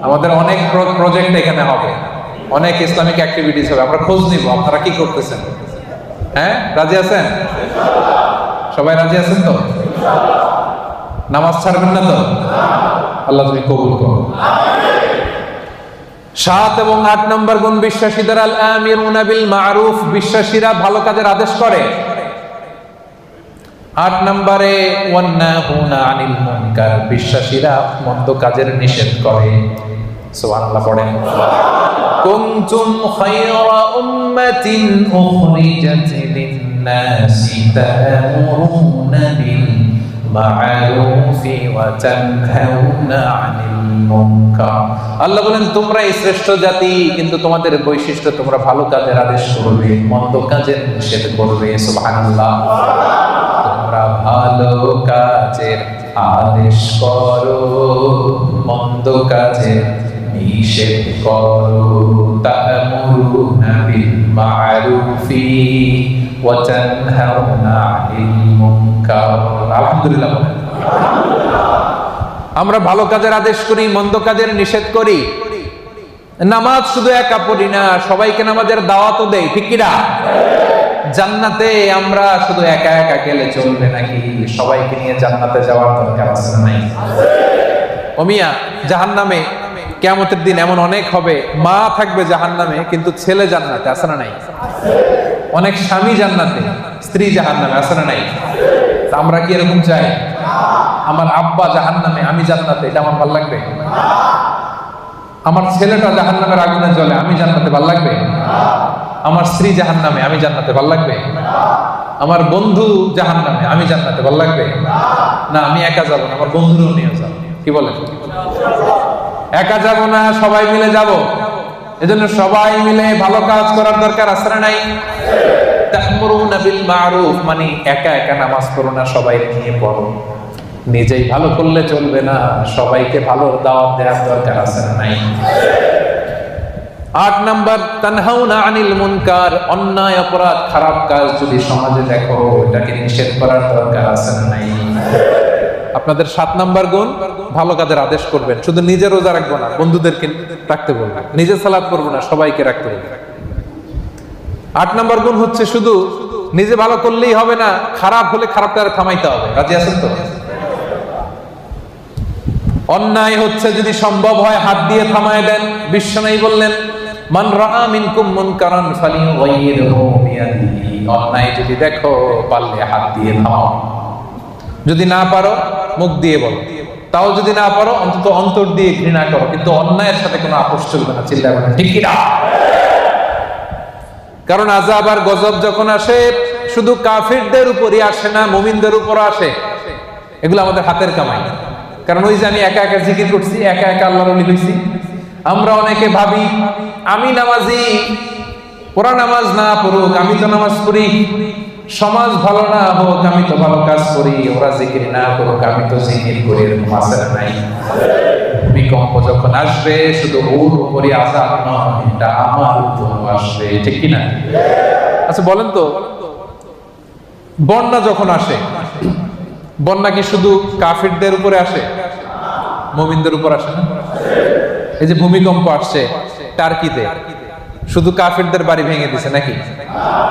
আমাদের অনেক প্রজেক্ট এখানে হবে, অনেক ইসলামিক অ্যাক্টিভিটিস হবে। আমরা খোঁজ নিব আপনারা কি করতেছেন। হ্যাঁ, রাজি আছেন? সবাই রাজি আছেন তো? নামাজ ছাড়বেন না তো? আল্লাহ তুমি কবুল করো। 7 এবং 8 নম্বর গুণ বিশ্বাসীদের আল আমিরুনা বিল মারুফ, বিশ্বাসীরা ভালো কাজের আদেশ করে। 8 নম্বরে ওয়ান্নাহুনা আনিল মুনকার, বিশ্বাসীরা মন্দ কাজের নিষেধ করে। সুবহানাল্লাহ পড়েন। কুনতুম খায়রা উম্মাতিন উখরিজাত লিন-নাসি তা'মুরুনা বিল মা'রুফি ওয়া তানহাউনা আনিল মুনকার। আল্লাহ বলেন তোমরাই শ্রেষ্ঠ জাতি, কিন্তু তোমাদের বৈশিষ্ট্য তোমরা ভালো কাজের আদেশ করবে, মন্দ কাজের নিষেধ করবে। সুবহানাল্লাহ। তোমরা ভালো কাজের আদেশ করো, মন্দ কাজের নিষেধ করো। তা'মুরুনা বিল মা'রুফি ওয়া তানহাউনা আনিল মুনকার। আলহামদুলিল্লাহ। আমরা ভালো কাজের আদেশ করি, মন্দ কাজের নিষেধ করি। নামাজ শুধু একা পড়ি না, সবাইকে নামাজের দাওয়াতও দেই, ঠিক কি না? জান্নাতে আমরা শুধু একা একা গেলে চলবে নাকি? সবাইকে নিয়ে জান্নাতে যাওয়ার দরকার আছে না নাই? ও মিয়া, জাহান্নামে কিয়ামতের দিন এমন অনেক হবে, মা থাকবে জাহান্নামে কিন্তু ছেলে জান্নাতে, আছে না নাই? অনেক স্বামী জান্নাতে, স্ত্রী জাহান্নামে, আছে না নাই? আমরা কি এরকম চাই? আমার আব্বা জাহান্নামে, আমি জান্নাতে, এটা আমার ভালো লাগবে? আমার ছেলেটা জাহান্নামের আগুনে জ্বলে, আমি জান্নাতে, ভালো লাগবে? আমার স্ত্রী জাহান্নামে, আমি জান্নাতে, ভালো লাগবে? আমার বন্ধু জাহান্নামে, আমি জান্নাতে, ভালো লাগবে? না, আমি একা যাবো না, আমার বন্ধুরও নিয়ে যাবো। কি বলেন? একা যাব না, সবাই মিলে যাব। এজন্য সবাই মিলে ভালো কাজ করার দরকার আছে না নাই? তা'মুরুনা বিল মা'রুফ মানে একা একা নামাজ পড়ো না, সবাই নিয়ে পড়ো। নিজেই ভালো করলে চলবে না, সবাইকে ভালোর দাওয়াত দেওয়ার দরকার আছে না নাই? 8 নাম্বার তানহাউনা আনিল মুনকার, অন্যায় অপরাধ খারাপ কাজ যদি সমাজে দেখো এটাকে নিষেধ করার দরকার আছে না নাই? আপনাদের 7 নাম্বার গুণ, ভালো কাজের আদেশ করবেন। শুধু নিজে রোজা রাখবো না, বন্ধুদেরকে রাখতে বলবেন। নিজে সালাত করবো না, সবাইকে রাখতে বলবেন। 8 নাম্বার গুণ হচ্ছে শুধু নিজে ভালো করলেই হবে না, খারাপ হলে খারাপটা থামাইতে হবে। রাজি আছেন তো? অন্যায় হচ্ছে যদি সম্ভব হয় হাত দিয়ে থামায় দেন। বিশ্বনবী বললেন মান রাআ মিনকুম মুনকারান ফালিয়ুগাইয়িরহু বিয়াদিহি, অন্যায় যদি দেখো পারলে হাত দিয়ে থামাও, যদি না পারো মুখ দিয়ে বলো, তাও যদি না পারো অন্তত অন্তর দিয়ে ঘৃণা করো, কিন্তু অন্যায়ের সাথে কোনো আপোষ চলবে না। চিল্লায় বলেন ঠিক কি না? কারণ আযাব আর গজব যখন আসে শুধু কাফিরদের উপরই আসে না, মুমিনদের উপরও আসে। এগুলো আমাদের হাতের কামাই। কারণ ওই যে আমি একা একা জিকির করছি, একা একা আল্লাহর ওলি হইছি। আমরা অনেকে ভাবি আমি নামাজি, ওরা নামাজ না পড়ুক আমি তো নামাজ পড়ি, সমাজ ভালো না হোক আমি তো ভালো কাজ করি, ওরা জিকির না করুক আমি তো জিকির করি। এরকম আছে না নাই? ভূমিকম্প যখন আসবে শুধু ওর উপরই আযাব নয়, এটা আমার উপরও আসবে। ঠিক কি না? আচ্ছা বলেন তো, বন্যা যখন আসে, বন্যা কি শুধু কাফিরদের উপরে আসে? মুমিনদের উপর আসে না? এই যে ভূমিকম্প আসছে টার্কিতে, শুধু কাফিরদের বাড়ি ভেঙে দিছে নাকি?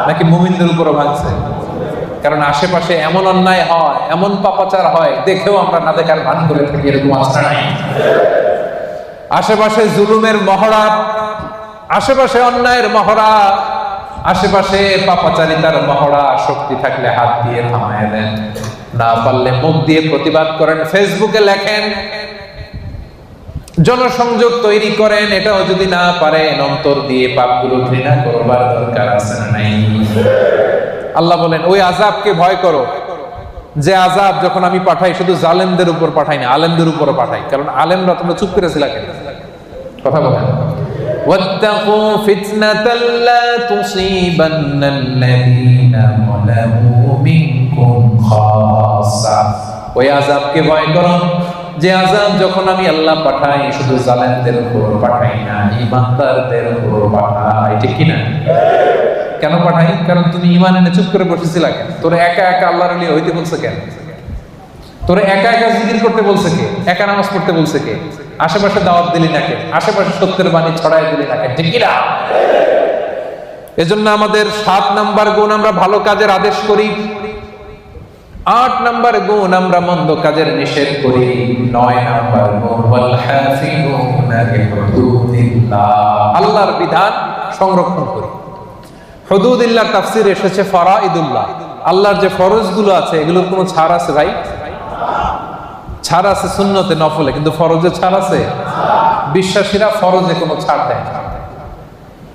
নাকি মুমিনদের উপরও ভাঙছে? কারণ আশেপাশে এমন অন্যায় হয়, এমন পাপাচার হয়, দেখেও আমরা না দেখার ভান করে থাকি। এরকম আছে নাই? আশেপাশে জুলুমের মহড়া, আশেপাশে অন্যায়ের মহড়া, আশেপাশে পাপাচারিতার মহড়া। শক্তি থাকলে হাত দিয়ে থামায় দেন, না পারলে মুখ দিয়ে প্রতিবাদ করেন, ফেসবুকে লেখেন, জনসংযোগ তৈরি করেন। এটাও যদি না পারেন অন্তর দিয়ে পাপগুলো ঘৃণা করবার দরকার আছে না নাই? আল্লাহ বলেন ওই আযাবকে ভয় করো, যে আযাব যখন আমি পাঠাই শুধু জালেমদের উপর পাঠাই না, আলেমদের উপরও পাঠাই। কারণ আলেমরা তোমরা চুপ করেছিল কেন? কথা বলেন। ওয়াত্তাকু ফিতনাতাল লা তুসিবান্নাল্লাযীনা যালামু মিনকুম খাসসা, ওই আযাবকে ভয় করো যে আযাব যখন আমি আল্লাহ পাঠাই শুধু জালেমদের উপর পাঠাই না, ঈমানদারদের উপর পাঠাই। ঠিক কি না? কেন পাঠাই? কারণ তুমি ঈমান এনে চুপ করে বসেছিল কেন? তোরে একা একা আল্লাহর ওলি হইতে বলছে কেন? তোরে একা একা জিকির করতে বলছে কে? একা নামাজ পড়তে বলছে কে? আশেপাশে দাওয়াত দিলি না কে? আশেপাশে সত্যের বাণী ছড়াই দিলি না কে? ঠিক কি না? এজন্য আমাদের 7 নাম্বার গুণ আমরা ভালো কাজের আদেশ করি, 8 নাম্বার গুণ আমরা মন্দ কাজের নিষেধ করি, 9 নাম্বার গুণ ওয়াল হাফিজুনা লিহুদুদিল্লাহ, আল্লাহর বিধান সংরক্ষণ করি। হুদুদিল্লাহর তাফসীর এসেছে ফরাইদুল্লাহ, আল্লাহর যে ফরজগুলো আছে এগুলোর কোনো ছাড় আছে ভাই? ছাড় আছে সুন্নতে নফলে, কিন্তু ফরজে ছাড় আছে? বিশ্বাসীরা ফরজে কোনো ছাড় দেয় না।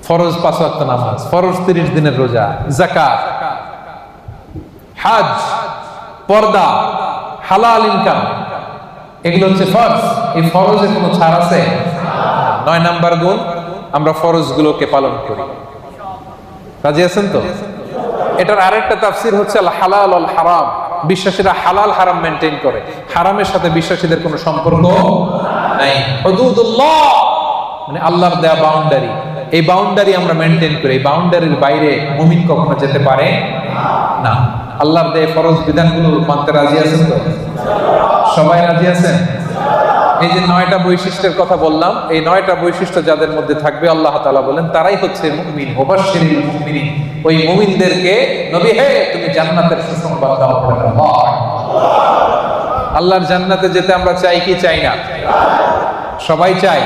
ফরজ 5 ওয়াক্ত নামাজ, ফরজ 30 দিনের রোজা, যাকাত, হজ, পর্দা, হালাল ইনকাম, এগুলো হচ্ছে ফরজ। এই ফরজে কোনো ছাড় আছে? 9 নাম্বার গুণ আমরা ফরজগুলোকে পালন করি। রাজি আছেন তো? এটার আরেকটা তাফসীর হচ্ছে আল হালাল ওয়াল হারাম, বিশ্বাসীরা হালাল হারাম মেইনটেইন করে, হারামের সাথে বিশ্বাসীদের কোনো সম্পর্ক নাই। হুদুদুল্লাহ মানে আল্লাহর দেয়া বাউন্ডারি, এই বাউন্ডারি আমরা মেইনটেইন করি। এই বাউন্ডারির বাইরে মুমিন কখনো যেতে পারে না। আল্লাহর দেয়া ফরজ বিধানগুলো মানতে রাজি আছেন তো? সবাই রাজি আছেন? এই যে 9টা বৈশিষ্ট্যের কথা বললাম, এই 9টা বৈশিষ্ট্য যাদের মধ্যে থাকবে আল্লাহ তাআলা বলেন তারাই হচ্ছে মুমিন। মুবাশশিরিল মুমিনিন, ওই মুমিনদেরকে নবী হে তুমি জান্নাতের সুসংবাদ দাও। আল্লাহর জান্নাতে যেতে আমরা চাই কি চাই না? সবাই চাই।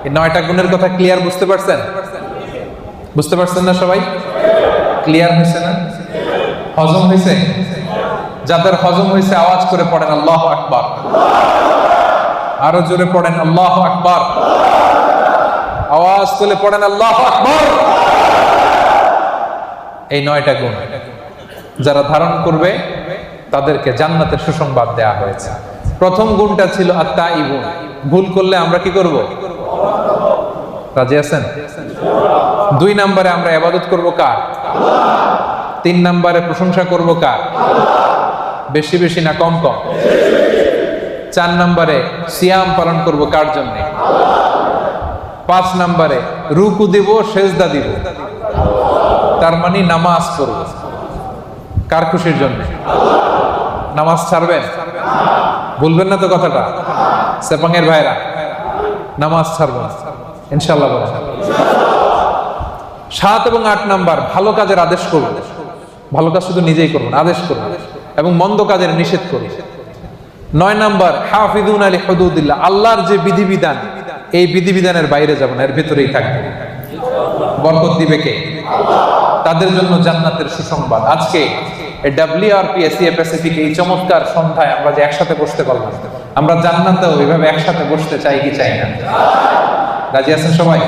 এই 9টা গুণের কথা ক্লিয়ার বুঝতে পারছেন? বুঝতে পারছেন না সবাই? ক্লিয়ার হয়েছে না? হজম হয়েছে? যাদের হজম হয়েছে আওয়াজ করে পড়েন আল্লাহু আকবার। আরো জোরে পড়েন আল্লাহু আকবার। আওয়াজ তুলে পড়েন আল্লাহু আকবার। এই 9টা গুণ যারা ধারণ করবে তাদেরকে জান্নাতের সুসংবাদ দেয়া হয়েছে। প্রথম গুণটা ছিল আত-তাইবুন, ভুল করলে আমরা কি করব? রাজি আছেন? 2 নম্বরে আমরা ইবাদত করব কার? 3 নম্বরে প্রশংসা করব কার? বেশি বেশি না কম কম? 4 নম্বরে সিয়াম পালন করব কার জন্য? 5 নম্বরে রুকু দিব, সেজদা দিব, তার মানে নামাজ পড়ব কার খুশির জন্য? নামাজ ছাড়বেন? বলবেন না তো কথাটা? সেপাঙের ভাইরা, নামাজ ছাড়বেন ইনশাআল্লাহ বলেন। 7 এবং 8 নাম্বার ভালো কাজের আদেশ করব, ভালো কাজ শুধু নিজেই করব না, আদেশ করব, এবং মন্দ কাজের নিষেধ করব। 9 নাম্বার হাফিজুন আলি হুদুদিল্লাহ, আল্লাহর যে বিধিবিধান এই বিধিবিধানের বাইরে যাব না, এর ভিতরেই থাকবে। বরকত দিবে কে? তাদের জন্য জান্নাতের সুসংবাদ। আজকে WRP এশিয়া প্যাসিফিক এই চমৎকার সন্ধ্যায় আমরা যে একসাথে বসতে পারলাম, আমরা জান্নাতেও এইভাবে একসাথে বসতে চাই কি চাই না? রাজি আছেন সবাই?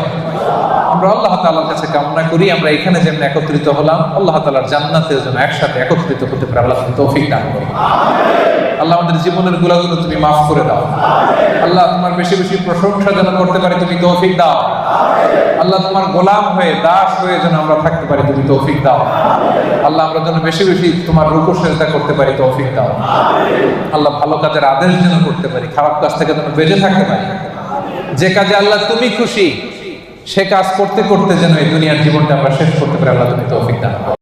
আমরা আল্লাহ তাআলার কাছে কামনা করি আমরা এখানে যেমন একত্রিত হলাম, আল্লাহ তাআলার জান্নাতের জন্য একসাথে একত্রিত হতে পারে আল্লাহ তৌফিক দান করুন। আল্লাহ আমাদের জীবনের গুনাহগুলো তুমি মাফ করে দাও। আল্লাহ তোমার বেশি বেশি প্রশংসা যেন করতে পারি তুমি তৌফিক দাও। আল্লাহ তোমার গোলাম হয়ে, দাস হয়ে যেন আমরা থাকতে পারি তুমি তৌফিক দাও। আল্লাহ আমরা যেন বেশি বেশি তোমার রুকু সিজদা করতে পারি তৌফিক দাও। আল্লাহ ভালো কাজের আদেশ যেন করতে পারি, খারাপ কাজ থেকে যেন বেঁচে থাকতে পারি। যে কাজে আল্লাহ তুমি খুশি সে কাজ করতে করতে যেন এই দুনিয়ার জীবনটা আমরা শেষ করতে পারি আল্লাহ তুমি তৌফিক দাও।